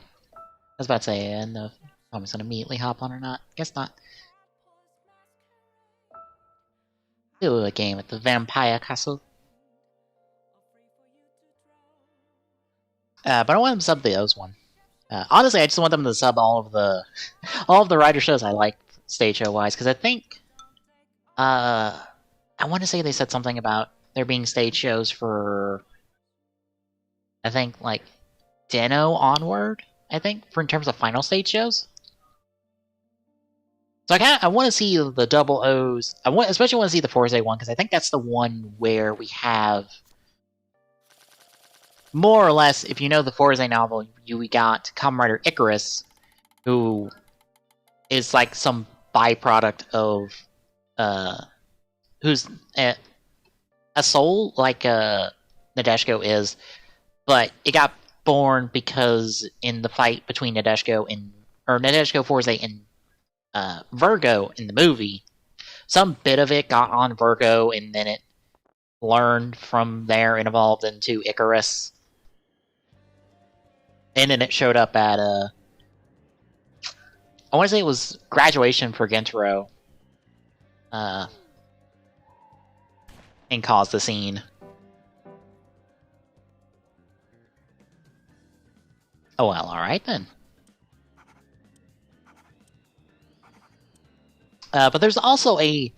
A: was about to say, and if I'm just gonna immediately hop on or not. Guess not. Do a game at the Vampire Castle. But I want them to sub the O's one. Honestly, I just want them to sub all of the rider shows I like stage show wise, because I think I want to say they said something about there being stage shows for, I think, like Deno onward, I think, for in terms of final stage shows. So I want to see the double O's. Especially want to see the Forza one, because I think that's the one where we have more or less, if you know the Forza novel, we got Kamen Rider Icarus, who is like some byproduct of who's a soul like Nadeshiko is, but it got born because in the fight between Nadeshiko, Forza, and Virgo in the movie, some bit of it got on Virgo, and then it learned from there and evolved into Icarus. And then it showed up at I want to say it was graduation for Gentaro, and caused the scene. Oh well, alright then. But there's also a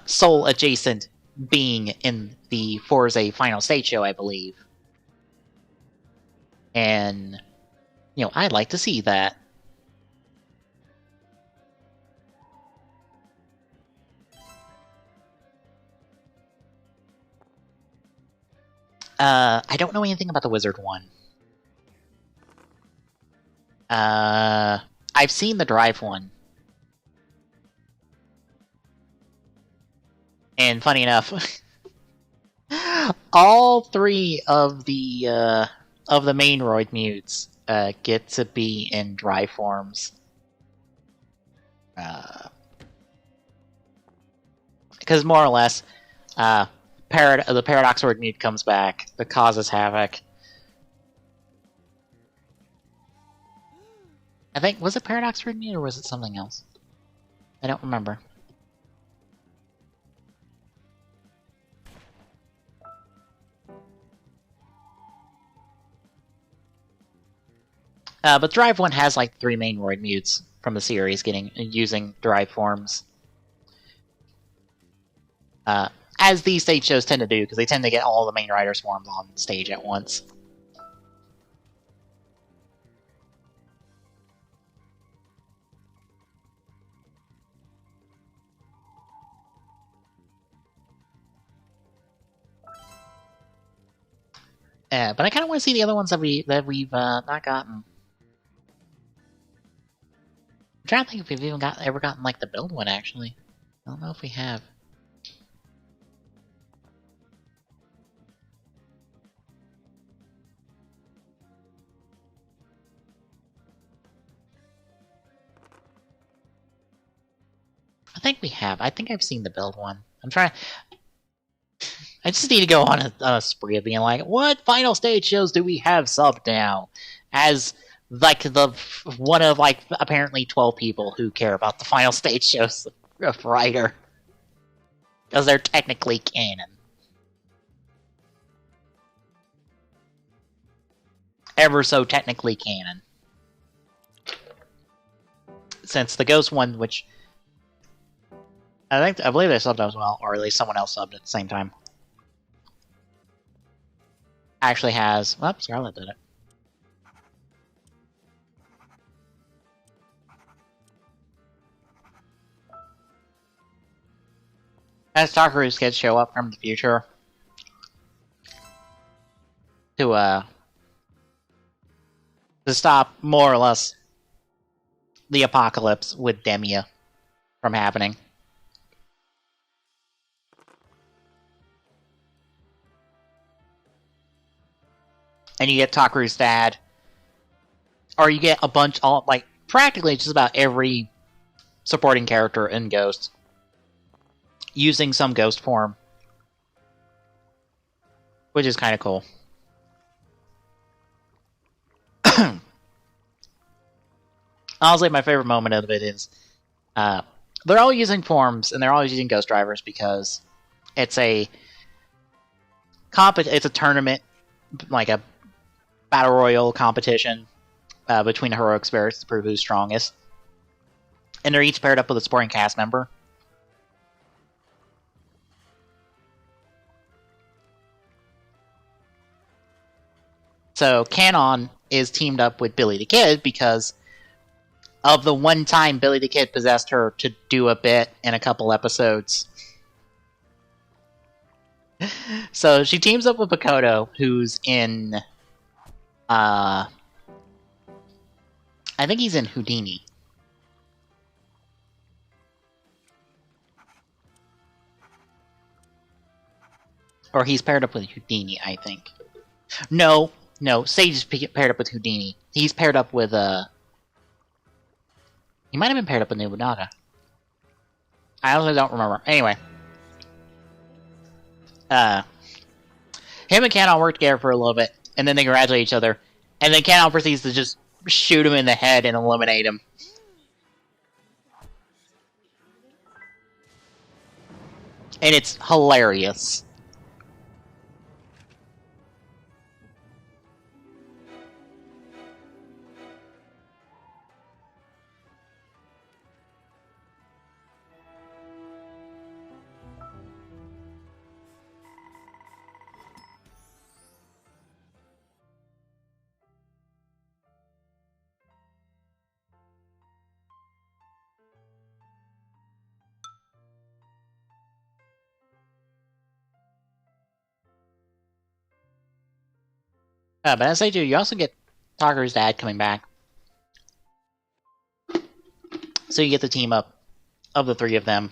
A: Soul adjacent being in the Forza final stage show, I believe. And, I'd like to see that. I don't know anything about the Wizard one. I've seen the Drive one. And funny enough, all three of the main Roid mutes get to be in Drive forms. Because more or less, the Paradoxoid mute comes back, that causes havoc. I think, was it Paradoxoid mute or was it something else? I don't remember. But Drive 1 has like 3 main Roid mutes from the series using Drive forms. As these stage shows tend to do, because they tend to get all the main riders' forms on stage at once. But I kind of want to see the other ones that we've not gotten. I'm trying to think if we've even ever gotten like the build one, actually. I don't know if we have. I think we have. I think I've seen the build one. I'm trying. I just need to go on a spree of being like, what final stage shows do we have subbed now? As like one of like apparently 12 people who care about the final stage shows of Rider, because they're technically canon. Ever so technically canon. Since the Ghost one, which I believe they subbed as well, or at least someone else subbed at the same time, actually has. Oh, Scarlet did it. As Takaru's kids show up from the future to stop more or less the apocalypse with Demia from happening. And you get Takaru's dad, or you get a bunch, like practically just about every supporting character in Ghost using some Ghost form, which is kind of cool. Honestly, my favorite moment of it is they're all using forms and they're all using Ghost drivers because it's a tournament, like a battle royal competition between heroic spirits to prove who's strongest, and they're each paired up with a supporting cast member. So Canon is teamed up with Billy the Kid because of the one time Billy the Kid possessed her to do a bit in a couple episodes. So she teams up with Makoto, who's in I think he's in Houdini. Or he's paired up with Houdini, I think. No, Sage is paired up with Houdini. He's paired up with he might have been paired up with Nobunaga. I honestly don't remember. Anyway. Him and Canon work together for a little bit, and then they congratulate each other, and then Canon proceeds to just shoot him in the head and eliminate him. And it's hilarious. But as they do, you also get Talker's dad coming back. So you get the team up of the three of them.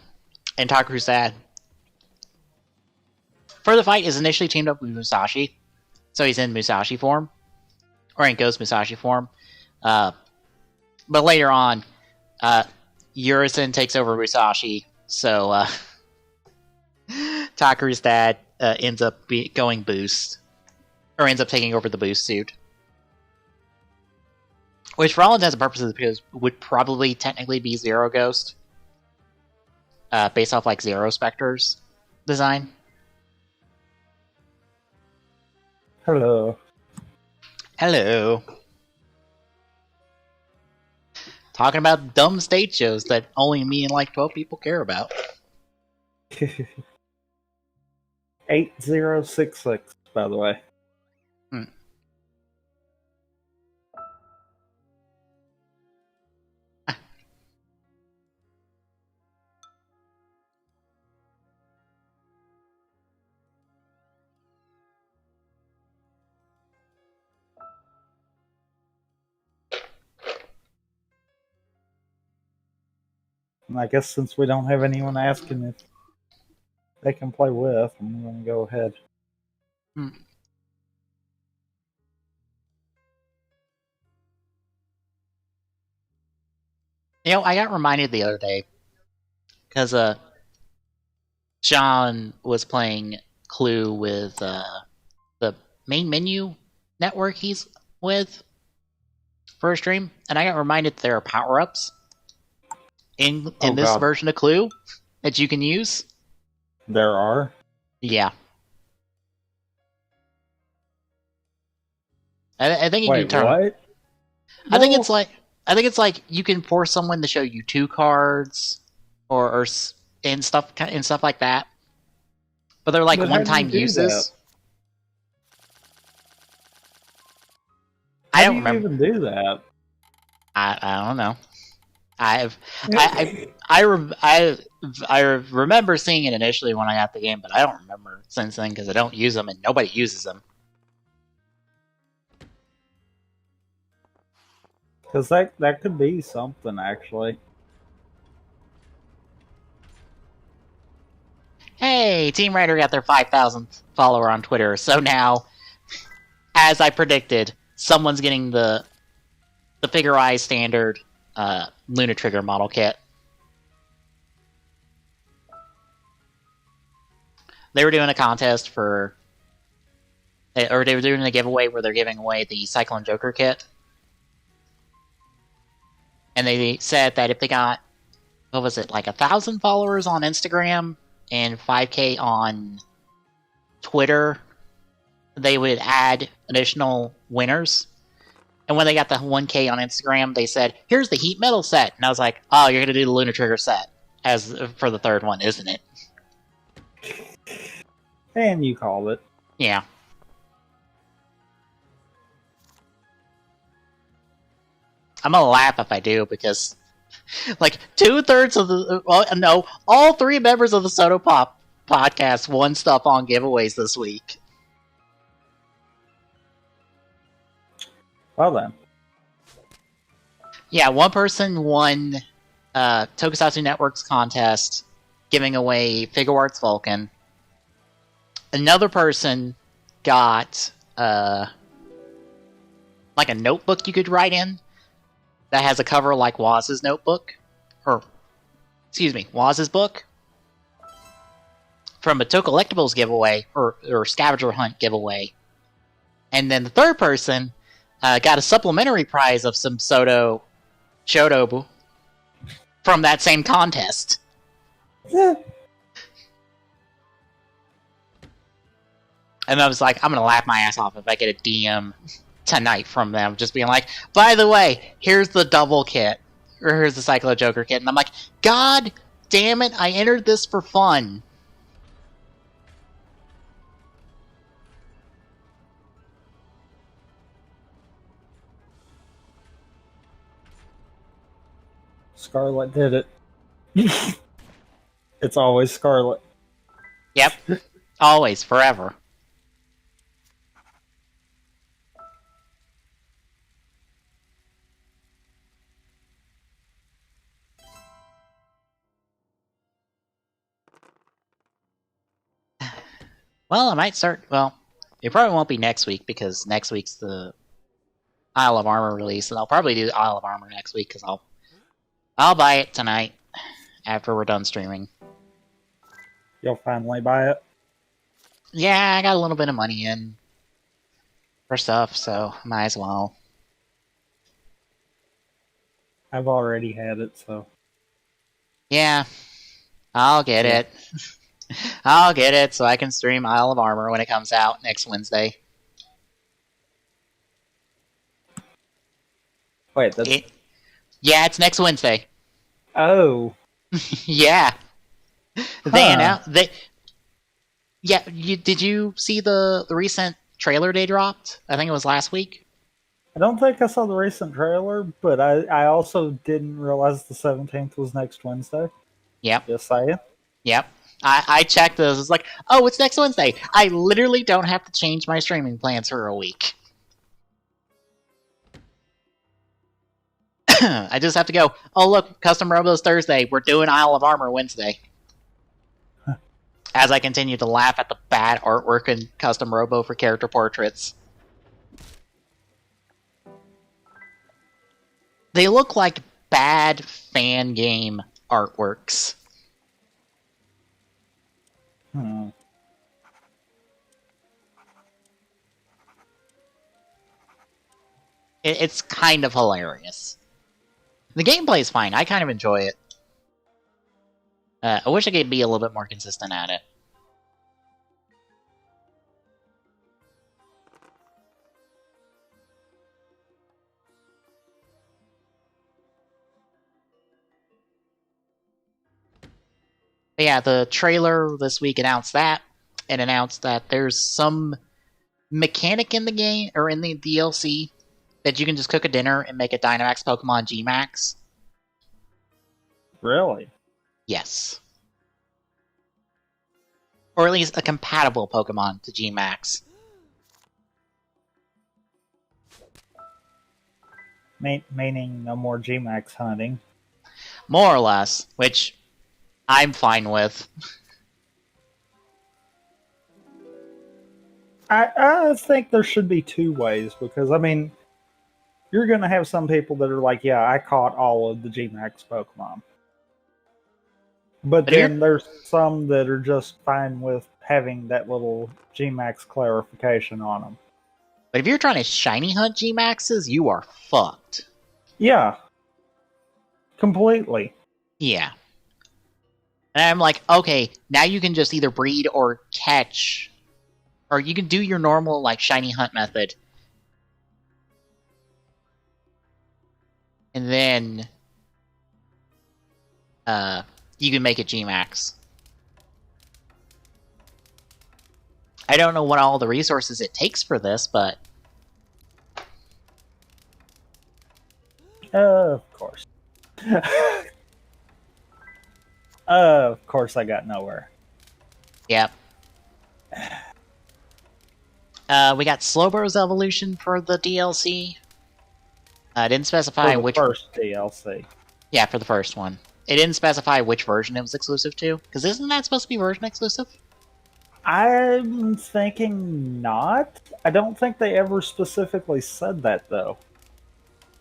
A: And Talker's dad, for the fight, is initially teamed up with Musashi. So he's in Musashi form. Or in Ghost Musashi form. But later on, Urizen takes over Musashi. So Talker's dad ends up going boost. Or ends up taking over the boost suit. Which, for all intents and purposes, would probably technically be Zero Ghost. Based off, like, Zero Spectre's design.
B: Hello.
A: Hello. Talking about dumb stage shows that only me and, like, 12 people care about.
B: 8066, by the way. And I guess since we don't have anyone asking if they can play with, I'm going to go ahead.
A: You know, I got reminded the other day because John was playing Clue with the main menu network he's with for a stream, and I got reminded there are power-ups in this version of Clue that you can use.
B: There are?
A: Yeah. I think you can turn.
B: What?
A: I think it's like you can force someone to show you 2 cards, or and stuff like that. But they're like one-time uses.
B: I don't remember. Even do that?
A: I don't know. I remember seeing it initially when I got the game, but I don't remember since then because I don't use them and nobody uses them.
B: Because that could be something, actually.
A: Hey, Team Raider got their 5,000th follower on Twitter, so now, as I predicted, someone's getting the Figure Eye standard Luna Trigger model kit. They were doing a contest or they were doing a giveaway where they're giving away the Cyclone Joker kit. And they said that if they got, what was it, like 1,000 followers on Instagram and 5K on Twitter, they would add additional winners. And when they got the 1K on Instagram, they said, here's the Heat Metal set. And I was like, oh, you're going to do the Luna Trigger set as for the third one, isn't it?
B: And you called it.
A: Yeah. I'm going to laugh if I do, because like 2/3 of the... Well, no, all 3 members of the Soto Pop podcast won stuff on giveaways this week.
B: Well then.
A: Yeah, one person won Tokusatsu Network's contest, giving away Figure Arts Vulcan. Another person got like a notebook you could write in that has a cover like Waz's notebook. Or, excuse me, Waz's book. From a Toe Collectibles giveaway, or Scavenger Hunt giveaway. And then the third person got a supplementary prize of some Shoto from that same contest.
B: Yeah.
A: And I was like, I'm going to laugh my ass off if I get a DM tonight from them, just being like, by the way, here's the double kit. Or here's the Cyclo Joker kit. And I'm like, God damn it, I entered this for fun.
B: Scarlet did it. It's always Scarlet.
A: Yep. Always, forever. Well, I might start. Well, it probably won't be next week because next week's the Isle of Armor release, and I'll probably do Isle of Armor next week because I'll buy it tonight after we're done streaming.
B: You'll finally buy it?
A: Yeah, I got a little bit of money in for stuff, so might as well.
B: I've already had it, so.
A: Yeah, I'll get it. I'll get it so I can stream Isle of Armor when it comes out next Wednesday.
B: Wait,
A: Yeah, it's next Wednesday.
B: Oh.
A: Yeah. They announced Yeah, did you see the recent trailer they dropped? I think it was last week.
B: I don't think I saw the recent trailer, but I also didn't realize the 17th was next Wednesday.
A: Yep.
B: Just saying.
A: Yep. I checked this. It's like, oh, it's next Wednesday. I literally don't have to change my streaming plans for a week. I just have to go, oh, look, Custom Robos Thursday. We're doing Isle of Armor Wednesday. As I continue to laugh at the bad artwork in Custom Robo for character portraits. They look like bad fan game artworks. It's kind of hilarious. The gameplay is fine. I kind of enjoy it. I wish I could be a little bit more consistent at it. But yeah, the trailer this week announced that. It announced that there's some mechanic in the game, or in the DLC, that you can just cook a dinner and make a Dynamax Pokemon G-Max.
B: Really?
A: Yes. Or at least a compatible Pokemon to G-Max.
B: Meaning no more G-Max hunting.
A: More or less, which I'm fine with.
B: I think there should be two ways, because, I mean, you're going to have some people that are like, yeah, I caught all of the G-Max Pokemon. But then there's some that are just fine with having that little G-Max clarification on them.
A: But if you're trying to shiny hunt G-Maxes, you are fucked.
B: Yeah. Completely.
A: Yeah. And I'm like, okay, now you can just either breed or catch, or you can do your normal, like, shiny hunt method. And then, you can make it G-Max. I don't know what all the resources it takes for this, but...
B: Of course. Of course I got nowhere.
A: Yep. We got Slowbro's evolution for the DLC. It didn't specify which...
B: first DLC.
A: Yeah, for the first one. It didn't specify which version it was exclusive to, because isn't that supposed to be version exclusive?
B: I'm thinking not. I don't think they ever specifically said that, though.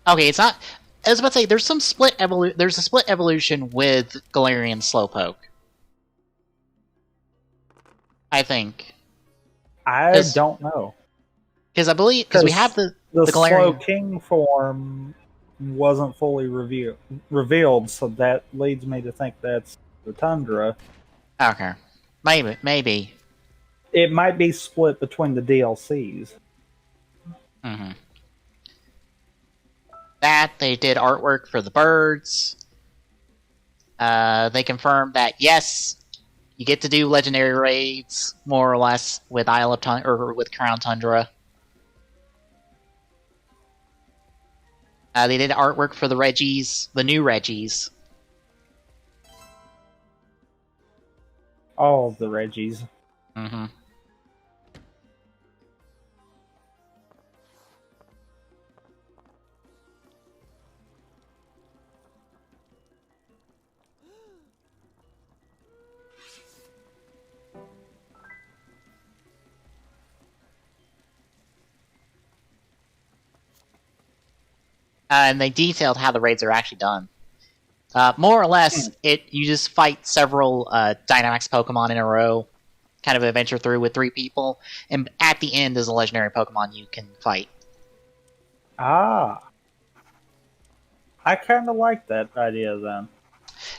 A: Okay, it's not... I was about to say, there's some split there's a split evolution with Galarian Slowpoke. I think.
B: I don't know.
A: Because I believe... Because we have the
B: Galarian... Slow King form wasn't fully revealed, so that leads me to think that's the Tundra.
A: Okay. Maybe.
B: It might be split between the DLCs.
A: Mm-hmm. That, they did artwork for the birds. They confirmed that, yes, you get to do legendary raids, more or less, with Isle of or with Crown Tundra. They did artwork for the Reggies, the new Reggies.
B: All of the Reggies.
A: Mm-hmm. and they detailed how the raids are actually done. More or less, you just fight several Dynamax Pokemon in a row, kind of adventure through with 3 people, and at the end is a legendary Pokemon you can fight.
B: Ah. I kind of like that idea then.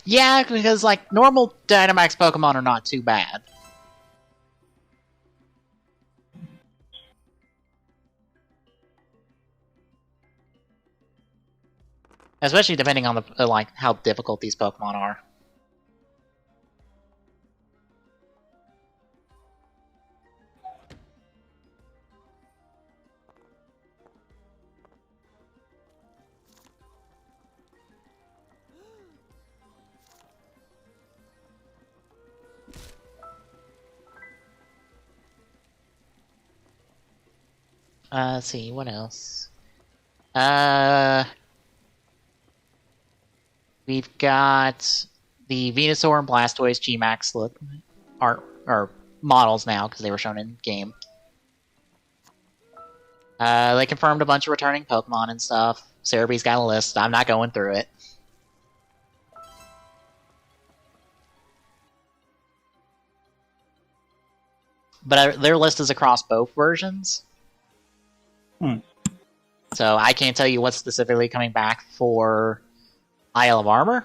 A: Yeah, because like normal Dynamax Pokemon are not too bad. Especially depending on the like how difficult these Pokemon are. Let's see, what else? We've got the Venusaur and Blastoise G-Max look art or models now because they were shown in game. They confirmed a bunch of returning Pokemon and stuff. Cerebee's got a list. I'm not going through it. But their list is across both versions. So I can't tell you what's specifically coming back for Isle of Armor.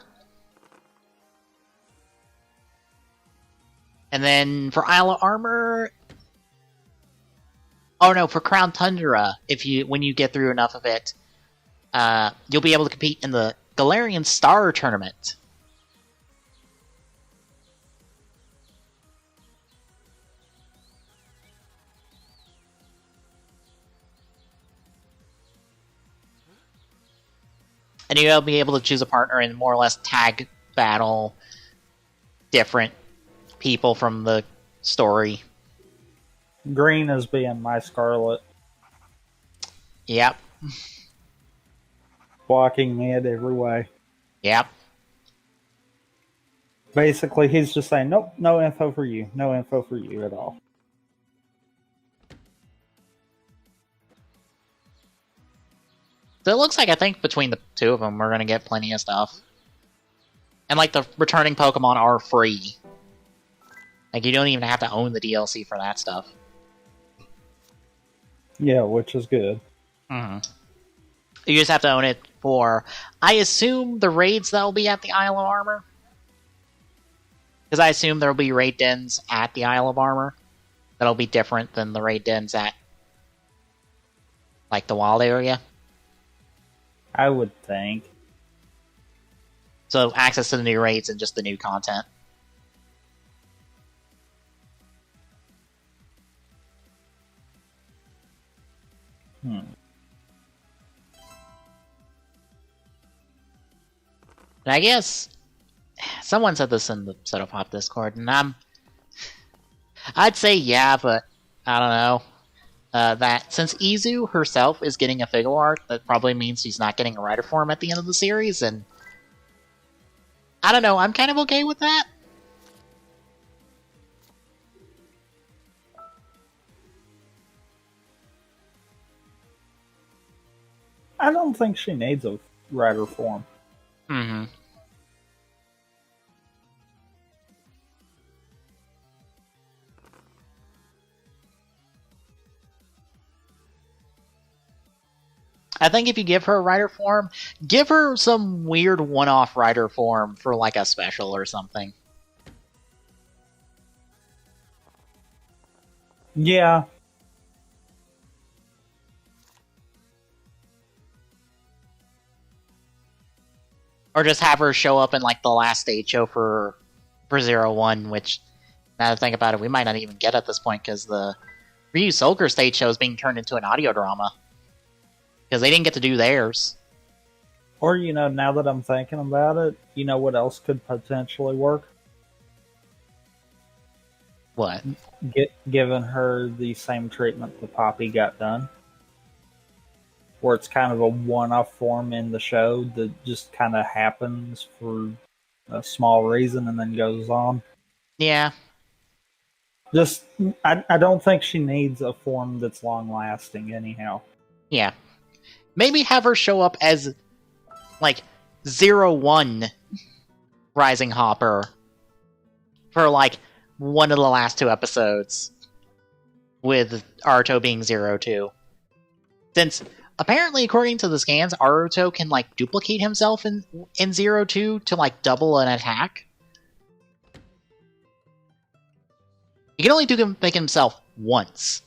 A: And then for Isle of Armor... Oh no, for Crown Tundra, when you get through enough of it, you'll be able to compete in the Galarian Star Tournament. And you'll be able to choose a partner and more or less tag battle different people from the story.
B: Green is being my Scarlet.
A: Yep.
B: Blocking me in every way.
A: Yep.
B: Basically, he's just saying, nope, no info for you. No info for you at all.
A: So it looks like I think between the 2 of them, we're going to get plenty of stuff. And like the returning Pokemon are free. Like you don't even have to own the DLC for that stuff.
B: Yeah, which is good.
A: Mm-hmm. You just have to own it for, I assume, the raids that will be at the Isle of Armor. Because I assume there will be raid dens at the Isle of Armor. That'll be different than the raid dens at, like, the wild area.
B: I would think.
A: So access to the new raids and just the new content. And I guess someone said this in the Soda Pop Discord, and I'd say yeah, but I don't know. That since Izu herself is getting a figure art, that probably means she's not getting a writer form at the end of the series, and I don't know, I'm kind of okay with that.
B: I don't think she needs a writer form.
A: Mm-hmm. I think if you give her a writer form, give her some weird one-off writer form for like a special or something.
B: Yeah.
A: Or just have her show up in like the last stage show for 01, which, now that I think about it, we might not even get at this point because the Ryu Soldier stage show is being turned into an audio drama. Because they didn't get to do theirs.
B: Or, now that I'm thinking about it, you know what else could potentially work?
A: What?
B: Giving her the same treatment the Poppy got done. Where it's kind of a one-off form in the show that just kind of happens for a small reason and then goes on.
A: Yeah.
B: I don't think she needs a form that's long-lasting anyhow.
A: Yeah. maybe have her show up as, like, 01 Rising Hopper for, like, one of the last 2 episodes, with Aruto being 02. Since, apparently, according to the scans, Aruto can, like, duplicate himself in 02 to, like, double an attack. He can only make himself once.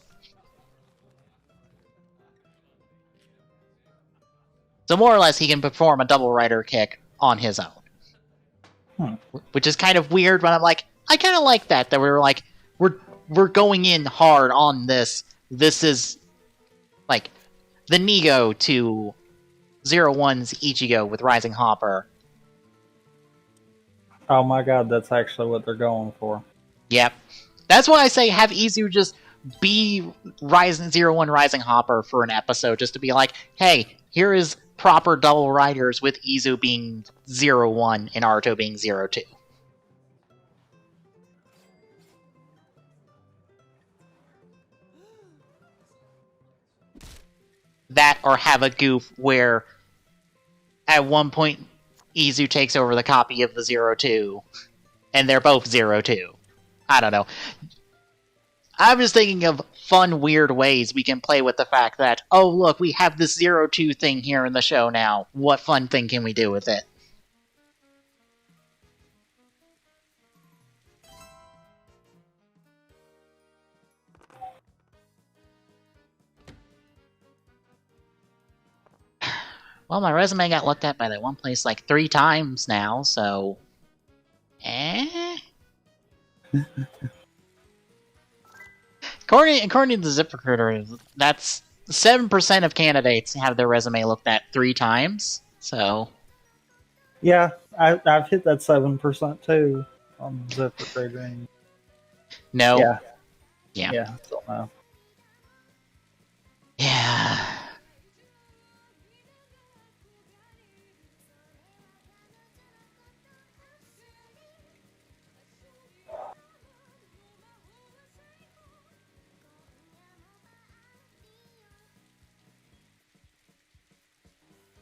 A: So more or less, he can perform a double rider kick on his own. Which is kind of weird, but I'm like, I kind of like that we were like, we're going in hard on this. This is, like, the Nigo to 01's Ichigo with Rising Hopper.
B: Oh my god, that's actually what they're going for.
A: Yep. That's why I say have Izu just be 01 Rising Hopper for an episode, just to be like, hey, here is proper double riders with Izu being 01 and Aruto being 02. That, or have a goof where at one point Izu takes over the copy of the 02 and they're both 02. I don't know. I'm just thinking of fun, weird ways we can play with the fact that, oh, look, we have this 02 thing here in the show now. What fun thing can we do with it? Well, my resume got looked at by that one place like 3 times now, so... According to ZipRecruiter, that's 7% of candidates have their resume looked at 3 times, so...
B: Yeah, I've hit that 7% too on ZipRecruiter.
A: No.
B: Yeah.
A: Yeah.
B: Yeah, still no.
A: Yeah.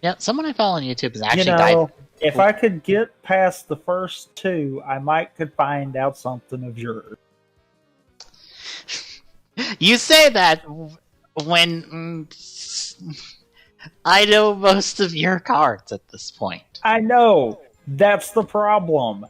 A: Yeah, someone I follow on YouTube is actually
B: if I could get past the first 2, I might could find out something of yours.
A: You say that when I know most of your cards at this point.
B: I know. That's the problem.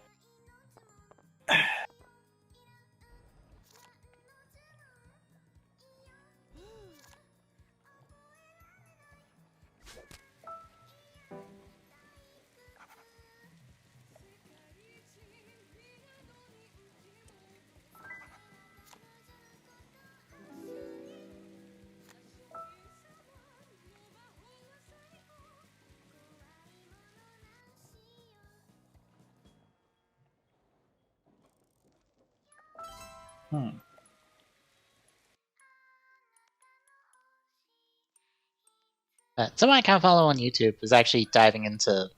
A: Someone I kind of follow on YouTube is actually diving into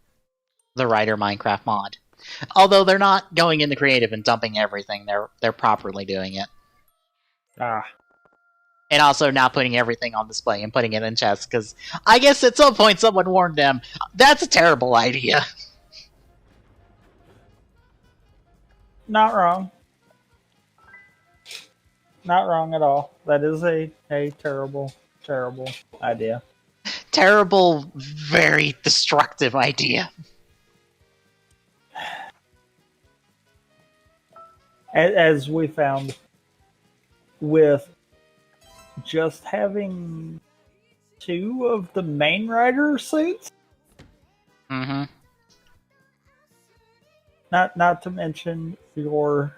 A: the Writer Minecraft mod. Although they're not going into creative and dumping everything, they're properly doing it. And also not putting everything on display and putting it in chests, because I guess at some point someone warned them, that's a terrible idea.
B: Not wrong. Not wrong at all. That is a terrible, terrible idea.
A: Terrible, very destructive idea.
B: As we found with just having 2 of the main rider suits.
A: Mm-hmm.
B: Not to mention your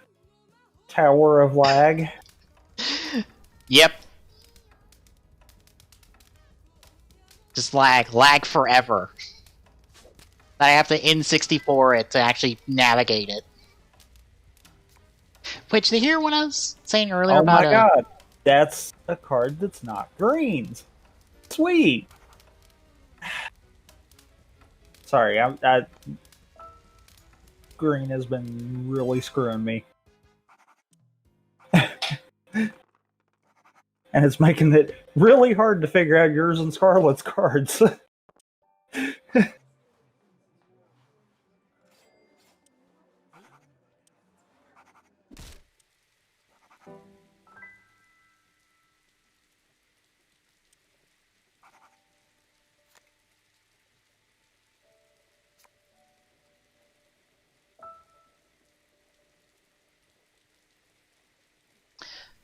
B: Tower of Lag.
A: Yep. Just lag forever. I have to N64 it to actually navigate it. Which, to hear what I was saying earlier about...
B: Oh my god, that's a card that's not green. Sweet! Sorry, green has been really screwing me. and it's making it really hard to figure out yours and Scarlet's cards.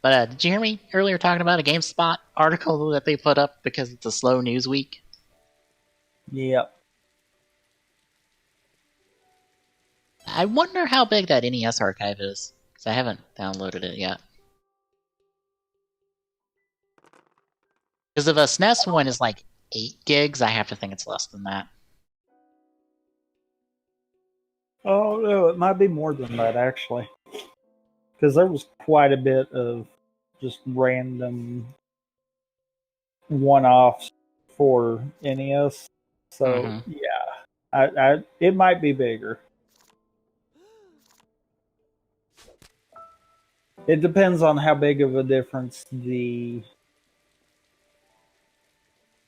A: But did you hear me earlier talking about a GameSpot article that they put up because it's a slow news week?
B: Yep.
A: I wonder how big that NES archive is, because I haven't downloaded it yet. Because if a SNES one is like 8 gigs, I have to think it's less than that.
B: Oh, no, it might be more than that, actually. Because there was quite a bit of just random one-offs for NES. So, yeah, it might be bigger. It depends on how big of a difference the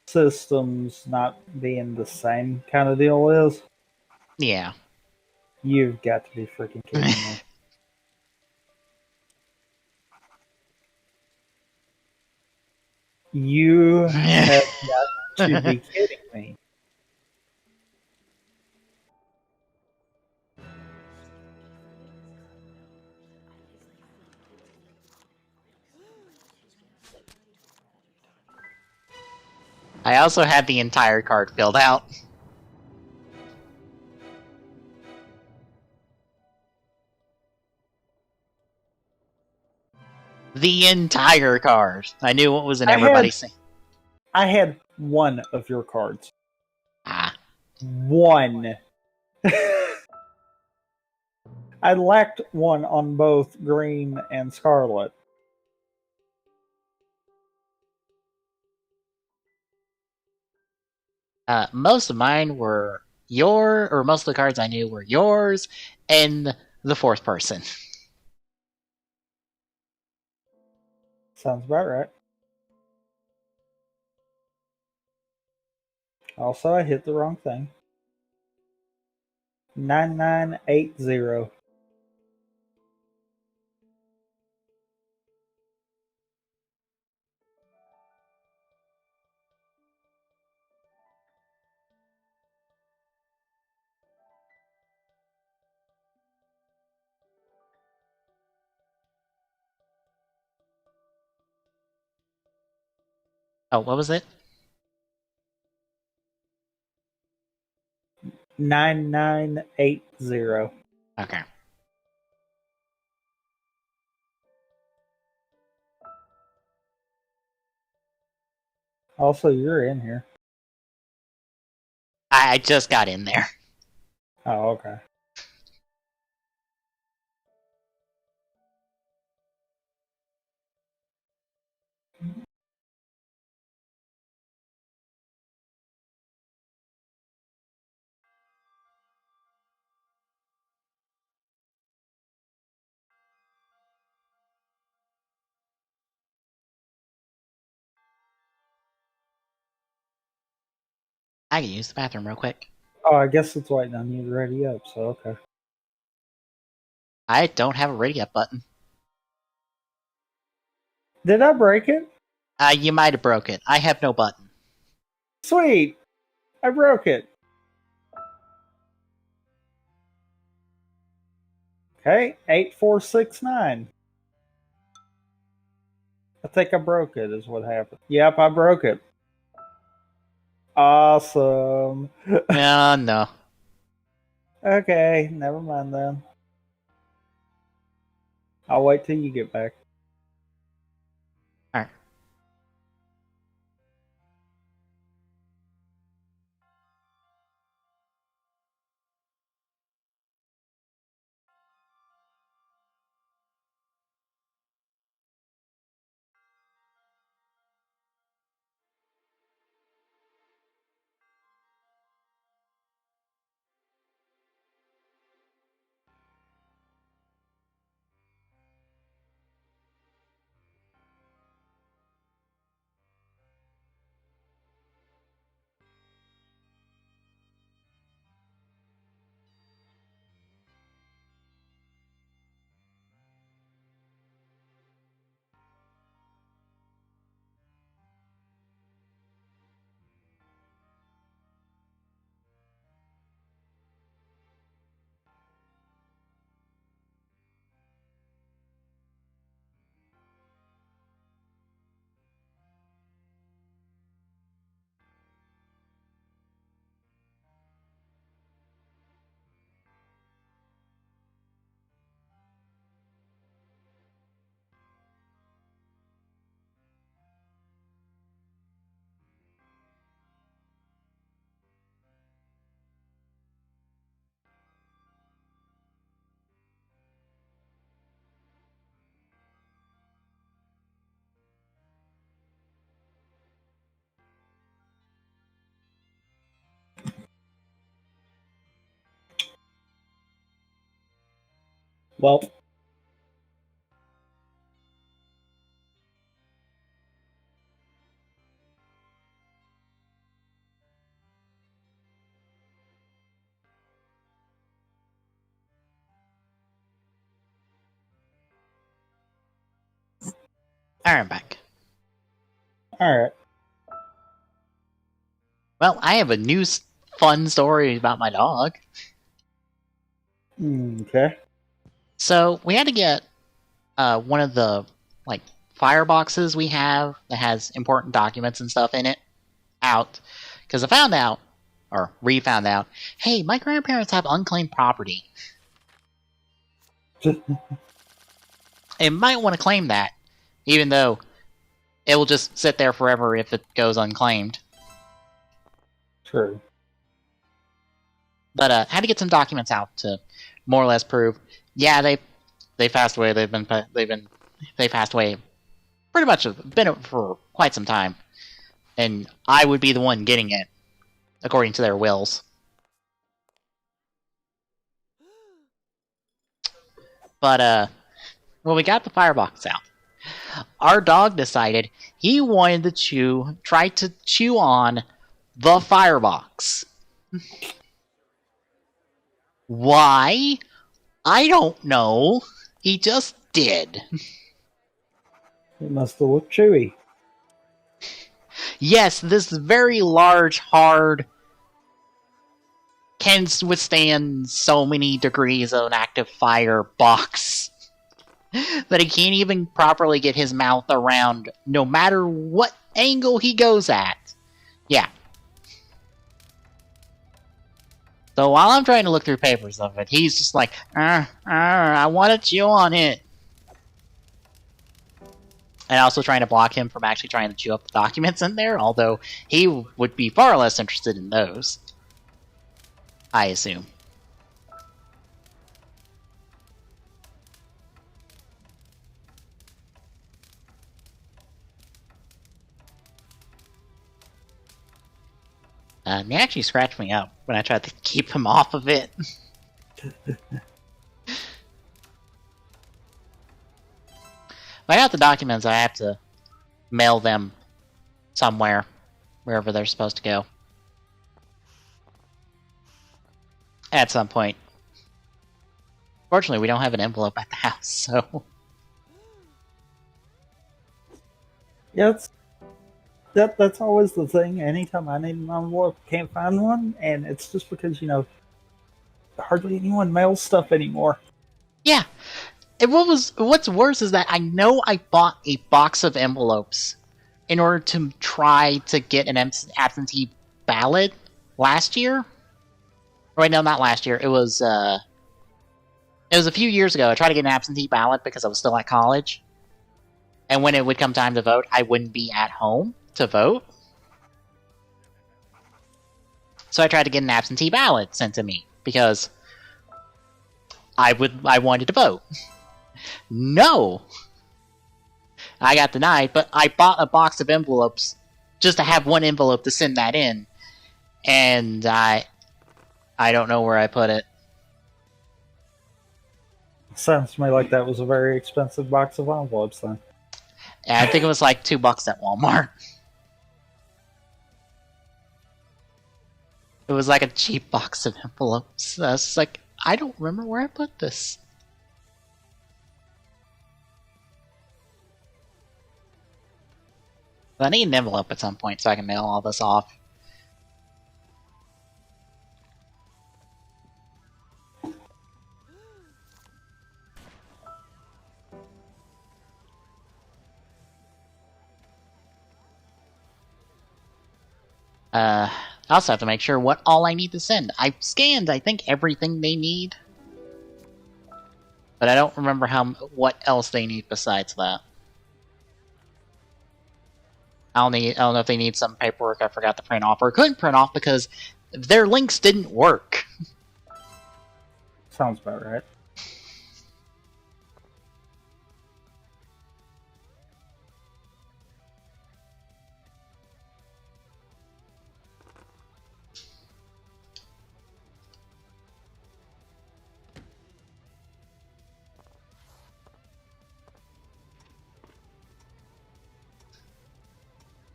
B: systems not being the same kind of deal is.
A: Yeah.
B: You've got to be freaking kidding me. You have got to be kidding me.
A: I also had the entire card filled out. The entire card. I knew what was in everybody's thing.
B: I had one of your cards.
A: Ah.
B: One. I lacked one on both Green and Scarlet.
A: Most of mine were most of the cards I knew were yours and the fourth person.
B: Sounds about right. Also, I hit the wrong thing. 9980.
A: Oh, what was it?
B: 9980.
A: Okay.
B: Also, you're in here.
A: I just got in there.
B: Oh, okay.
A: I can use the bathroom real quick.
B: Oh, I guess it's waiting on you to ready up, so okay.
A: I don't have a ready up button.
B: Did I break it?
A: You might have broke it. I have no button.
B: Sweet! I broke it. Okay, 8469. I think I broke it, is what happened. Yep, I broke it. Awesome.
A: No.
B: Okay, never mind then. I'll wait till you get back.
A: Alright.
B: Well,
A: Alright, I'm back.
B: alright.
A: Well, I have a new fun story about my dog.
B: Okay.
A: So, we had to get one of the, like, fireboxes we have that has important documents and stuff in it out. Because I found out, or re-found out, hey, my grandparents have unclaimed property. They might want to claim that, even though it will just sit there forever if it goes unclaimed.
B: True.
A: But had to get some documents out to more or less prove, yeah, they passed away. They passed away. Pretty much been for quite some time, and I would be the one getting it, according to their wills. But when we got the firebox out, our dog decided he wanted to try to chew on the firebox. Why? I don't know. He just did.
B: It must have looked chewy.
A: Yes, this very large, hard, can withstand so many degrees of an active fire box that he can't even properly get his mouth around no matter what angle he goes at. Yeah. So while I'm trying to look through papers of it, he's just like, I want to chew on it. And also trying to block him from actually trying to chew up the documents in there, although he would be far less interested in those. I assume. He actually scratched me up when I tried to keep him off of it. If I got the documents, I have to mail them somewhere, wherever they're supposed to go. At some point. Fortunately, we don't have an envelope at the house, so...
B: Yeah, that's always the thing. Anytime I need an envelope, can't find one, and it's just because, hardly anyone mails stuff anymore.
A: Yeah. And what's worse is that I know I bought a box of envelopes in order to try to get an absentee ballot last year. Wait, no, not last year. It was a few years ago. I tried to get an absentee ballot because I was still at college. And when it would come time to vote, I wouldn't be at home to vote. So I tried to get an absentee ballot sent to me because I wanted to vote. No! I got denied, but I bought a box of envelopes just to have one envelope to send that in. And I don't know where I put it.
B: Sounds to me like that was a very expensive box of envelopes then.
A: And I think it was like $2 at Walmart. It was like a cheap box of envelopes. I was like, I don't remember where I put this. But I need an envelope at some point so I can mail all this off. I also have to make sure what all I need to send. I've scanned, I think, everything they need. But I don't remember what else they need besides that. I don't know if they need some paperwork I forgot to print off, or couldn't print off because their links didn't work.
B: Sounds about right.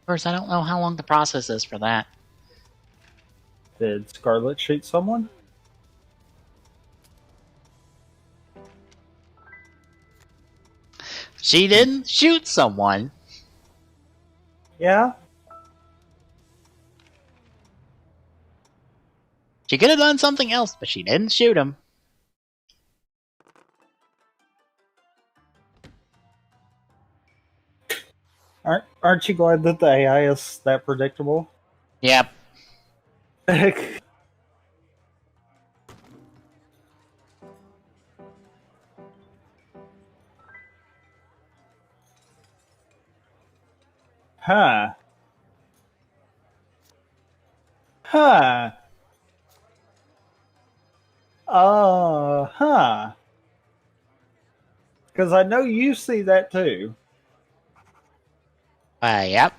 A: Of course, I don't know how long the process is for that.
B: Did Scarlet shoot someone?
A: She didn't shoot someone.
B: Yeah.
A: She could have done something else, but she didn't shoot him.
B: Aren't you glad that the AI is that predictable?
A: Yep.
B: Huh. Huh. Huh. Because I know you see that too.
A: Yep.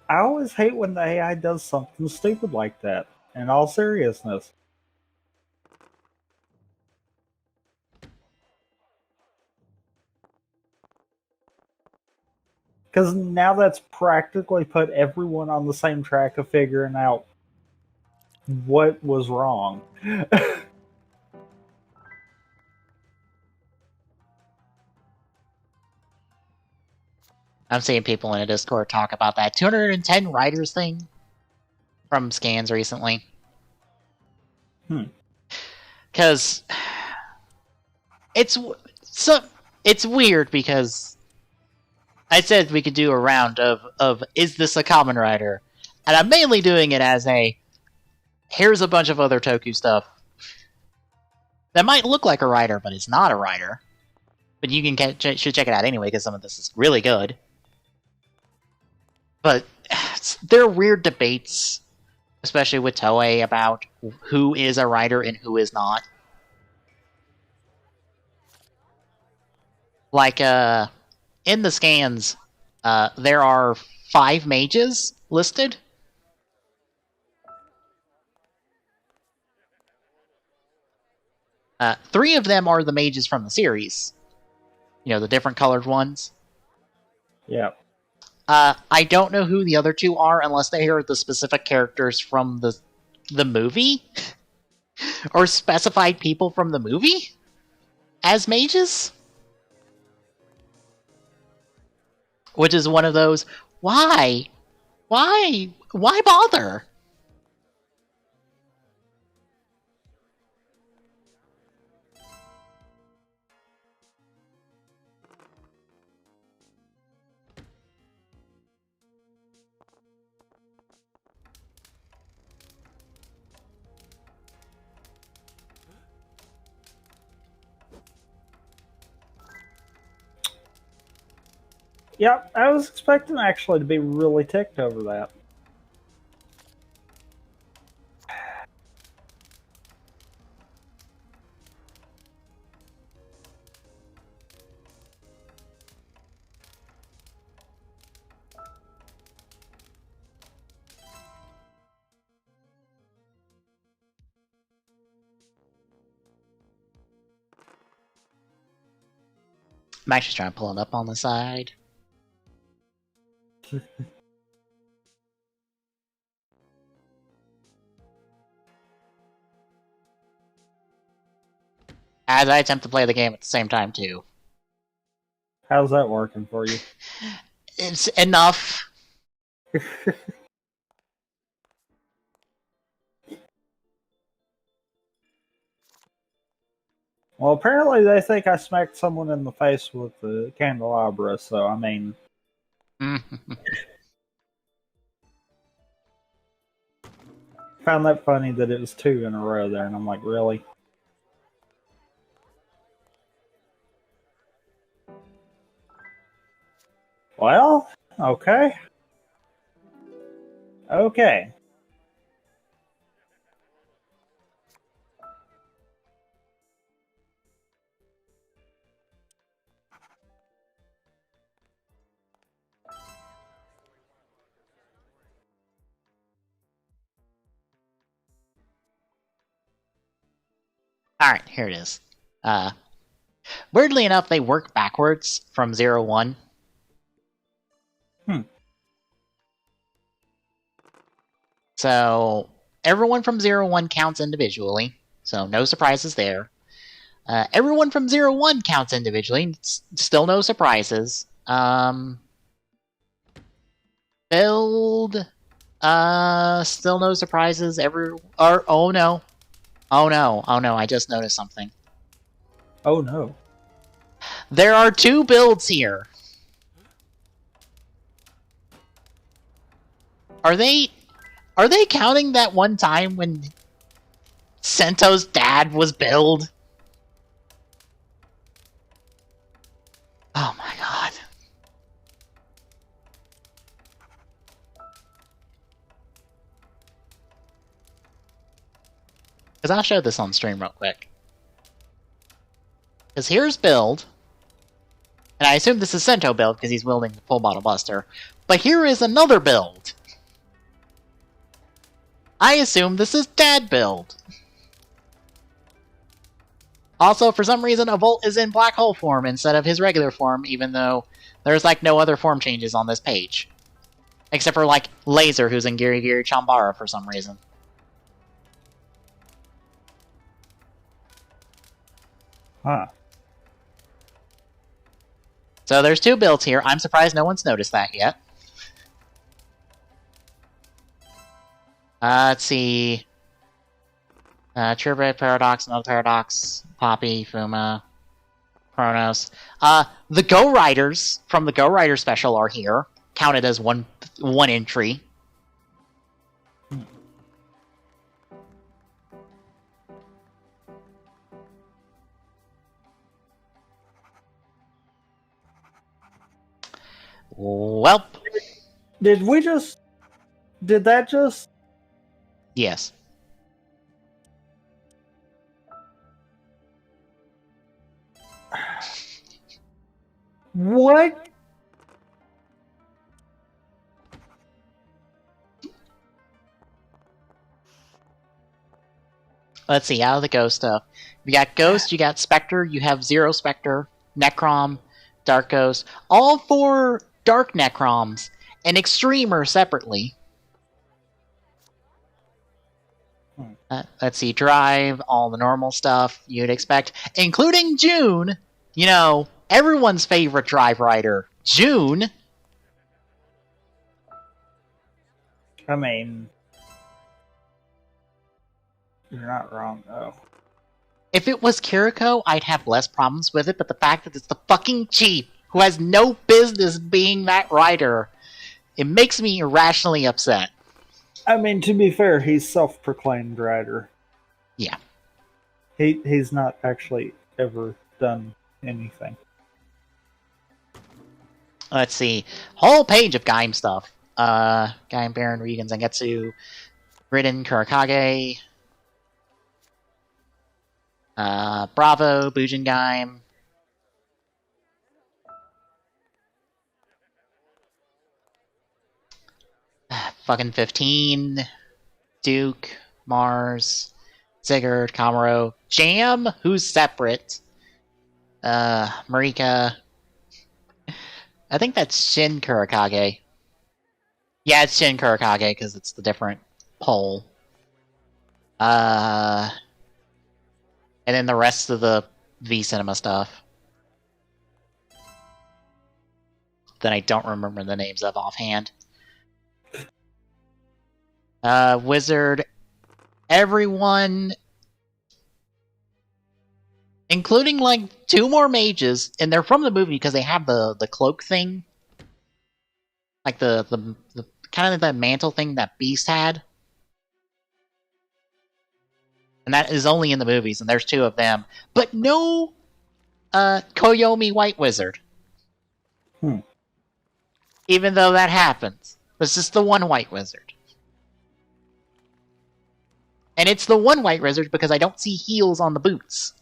B: I always hate when the AI does something stupid like that, in all seriousness. Because now that's practically put everyone on the same track of figuring out what was wrong.
A: I'm seeing people in a Discord talk about that 210 writers thing from scans recently. Because it's weird because I said we could do a round of is this a common writer? And I'm mainly doing it as a here's a bunch of other Toku stuff that might look like a writer, but it's not a writer. But you should check it out anyway because some of this is really good. But there are weird debates, especially with Toei, about who is a writer and who is not. Like, in the scans, there are 5 mages listed. Three of them are the mages from the series. You know, the different colored ones.
B: Yeah.
A: I don't know who the other 2 are unless they are the specific characters from the movie or specified people from the movie as mages. Which is one of those, why? Why bother?
B: Yeah, I was expecting actually to be really ticked over that.
A: I'm actually trying to pull it up on the side. As I attempt to play the game at the same time, too.
B: How's that working for you?
A: It's enough.
B: Well, apparently they think I smacked someone in the face with the candelabra, so I mean... found that funny that it was 2 in a row there, and I'm like, really? Well, okay. Okay.
A: Alright, here it is. Weirdly enough, they work backwards from 0-1. So, everyone from 0-1 counts individually, so no surprises there. Everyone from 0-1 counts individually, still no surprises. Build, still no surprises. Oh no, I just noticed something.
B: Oh no.
A: There are 2 builds here. Are they counting that one time when Sento's dad was billed? Oh my god. Because I'll show this on stream real quick. Because here's build. And I assume this is Sento build because he's wielding the full bottle buster. But here is another build. I assume this is dad build. Also, for some reason, a Volt is in black hole form instead of his regular form, even though there's like no other form changes on this page. Except for like Laser, who's in Giri Giri Chambara for some reason.
B: Huh.
A: So there's 2 builds here. I'm surprised no one's noticed that yet. Let's see. Turbid, Paradox, Another Paradox, Poppy, Fuma, Chronos. The Go Riders from the Go Rider special are here, counted as one entry. Welp.
B: Did that just...
A: Yes.
B: What?
A: Let's see, out of the Ghost stuff. You got Ghost, you got Spectre, you have Zero Spectre, Necrom, Dark Ghost. All 4 Dark Necroms, and Extremer separately. Let's see, Drive, all the normal stuff you'd expect, including June. You know, everyone's favorite Drive Rider, June.
B: I mean, you're not wrong, though.
A: If it was Kiriko, I'd have less problems with it, but the fact that it's the fucking chief who has no business being that rider, it makes me irrationally upset.
B: I mean, to be fair, he's self-proclaimed rider.
A: Yeah.
B: He's not actually ever done anything.
A: Let's see. Whole page of Gaim stuff. Gaim, Baron, Regan, Zangetsu, Ridden, Kurakage, Bravo, Bujin Gaim. Fucking 15, Duke, Mars, Sigurd, Kamaro, Jam, who's separate, Marika. I think that's Shin Kurakage. Yeah, it's Shin Kurakage because it's the different pole. And then the rest of the V Cinema stuff that I don't remember the names of offhand. Wizard, everyone, including like 2 more mages, and they're from the movie because they have the cloak thing, like the kind of that mantle thing that Beast had, and that is only in the movies, and there's 2 of them, but no Koyomi White Wizard. Even though that happens, it's just the one White Wizard. And it's the one White Wizard because I don't see heels on the boots.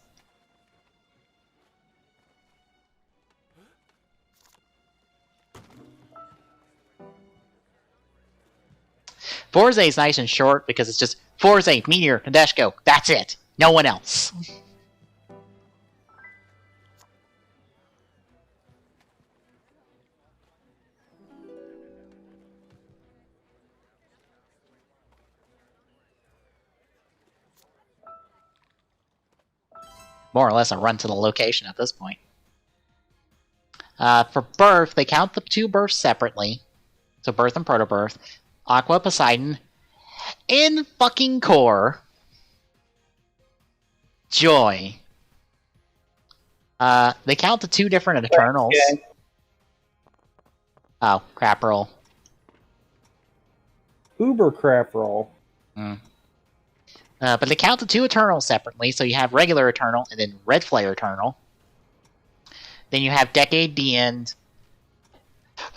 A: Forze is nice and short because it's just Forze, Meteor, Nadeshko. That's it. No one else. more or less a run to the location at this point. For birth, they count the 2 births separately. So birth and proto-birth. Aqua, Poseidon, in fucking core. Joy. They count the 2 different Eternals.
B: Okay.
A: Oh, crap roll.
B: Uber crap roll.
A: But they count the 2 Eternals separately, so you have regular Eternal and then Red Flare Eternal. Then you have Decade the End.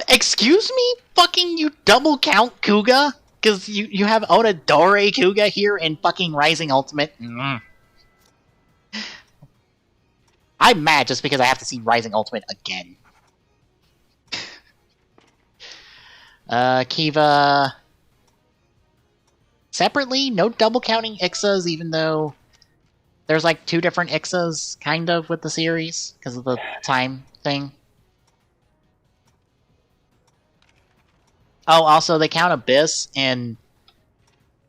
A: Excuse me? Fucking you double count Kuga? Because you have Onodore Kuga here in fucking Rising Ultimate. I'm mad just because I have to see Rising Ultimate again. Kiva... Separately, no double counting Ixas, even though there's like 2 different Ixas, kind of, with the series, because of the time thing. Oh, also, they count Abyss, and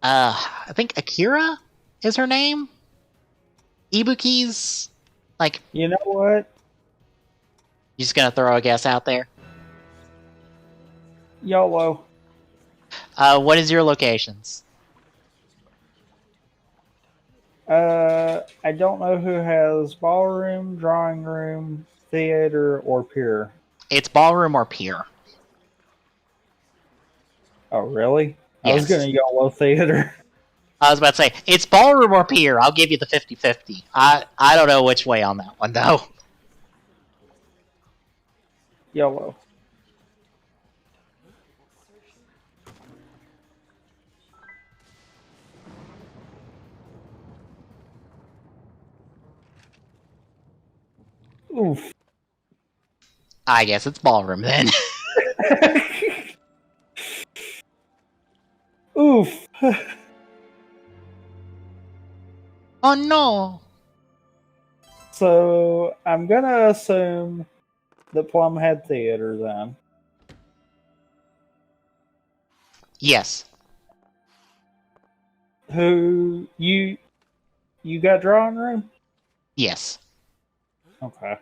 A: I think Akira is her name? Ibuki's, like...
B: You know what?
A: You just gonna throw a guess out there?
B: YOLO.
A: What is your locations?
B: I don't know who has ballroom, drawing room, theater, or pier.
A: It's ballroom or pier.
B: Oh, really?
A: Yes.
B: I was going to YOLO theater.
A: I was about to say, it's ballroom or pier. I'll give you the 50-50. I don't know which way on that one, though.
B: YOLO. Oof.
A: I guess it's ballroom, then.
B: Oof.
A: Oh, no.
B: So, I'm going to assume that Plum had theater, then.
A: Yes.
B: Who... You got drawing room?
A: Yes.
B: Okay.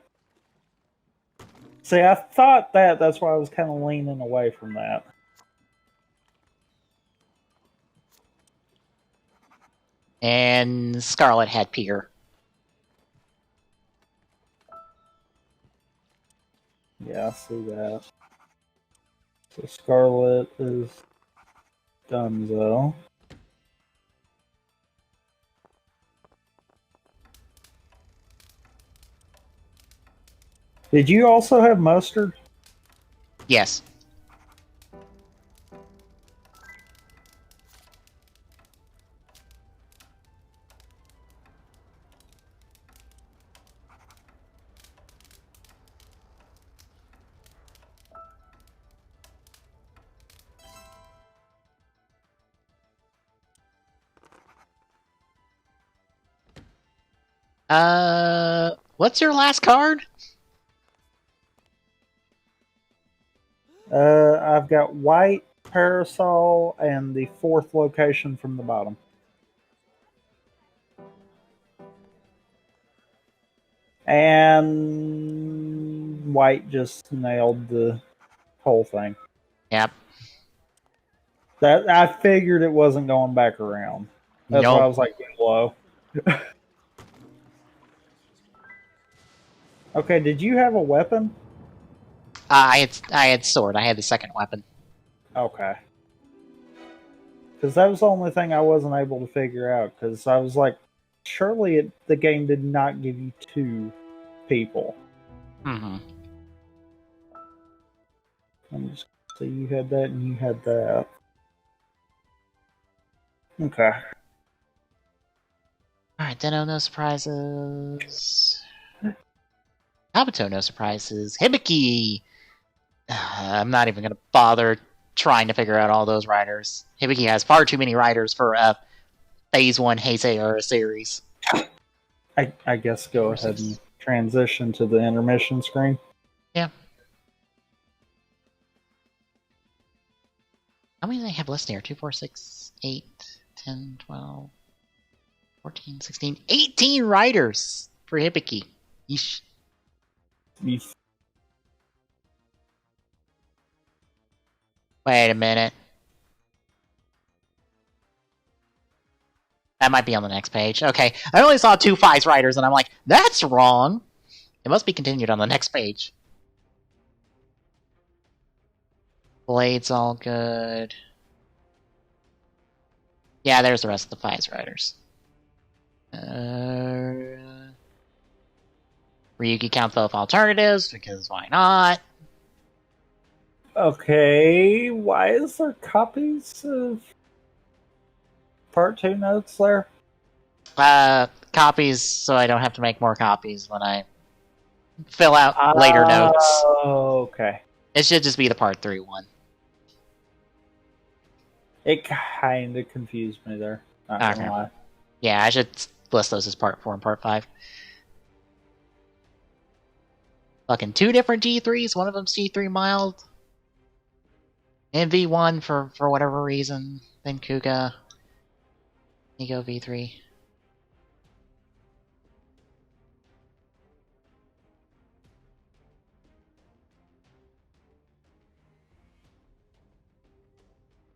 B: See, I thought that's why I was kind of leaning away from that.
A: And Scarlet had pier.
B: Yeah, I see that. So Scarlet is Dunzo. Did you also have mustard?
A: Yes. What's your last card?
B: I've got white parasol and the 4th location from the bottom. And white just nailed the whole thing.
A: Yep.
B: That I figured it wasn't going back around. That's why I was like, low. Okay, did you have a weapon?
A: I had sword. I had the second weapon.
B: Okay. Because that was the only thing I wasn't able to figure out. Because I was like, surely the game did not give you 2 people.
A: Mm-hmm.
B: So you had that and you had that. Okay.
A: Alright, Deno, no surprises. Kabuto, no surprises. Hibiki! I'm not even going to bother trying to figure out all those riders. Hibiki has far too many riders for a Phase 1 Heisei era series.
B: I guess go ahead and transition to the intermission screen.
A: Yeah. How many do they have listed here? 2, 4, 6, 8, 10, 12, 14, 16, 18 riders for Hibiki. Yeesh.
B: Yeesh.
A: Wait a minute. That might be on the next page. Okay, I only saw 2 Fies Riders, and I'm like, that's wrong. It must be continued on the next page. Blade's all good. Yeah, there's the rest of the Fies Riders. Ryuki count both alternatives, because why not?
B: Okay, why is there copies of Part 2 notes there?
A: Copies, so I don't have to make more copies when I fill out later notes.
B: Oh, okay.
A: It should just be the Part 3 one.
B: It kind of confused me there. Not gonna lie.
A: Yeah, I should list those as Part 4 and Part 5. Fucking 2 different G3s, one of them's G3 mild. And V1 for whatever reason. Then Kuga. Ego V3.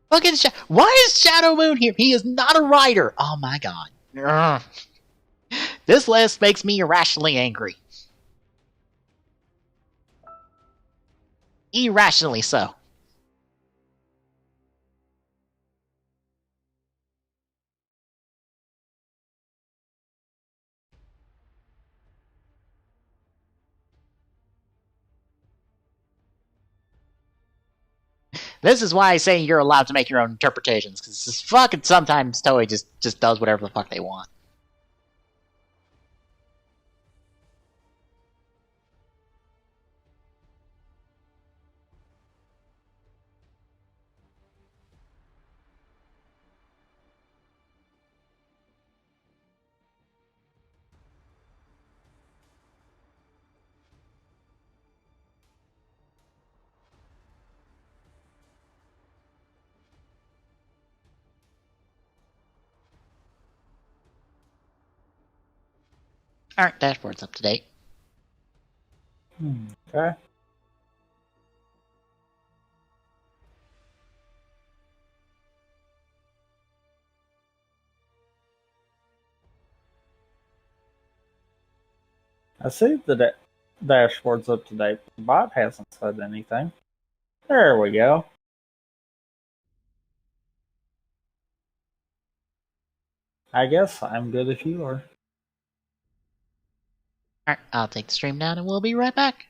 A: Fucking why is Shadow Moon here? He is not a rider. Oh my god. Ugh. This list makes me irrationally angry. Irrationally so. This is why I say you're allowed to make your own interpretations, because fucking sometimes Toei just does whatever the fuck they want. Alright, dashboard's up to date.
B: Okay. I see the dashboard's up to date. The bot hasn't said anything. There we go. I guess I'm good if you are.
A: Alright, I'll take the stream down and we'll be right back.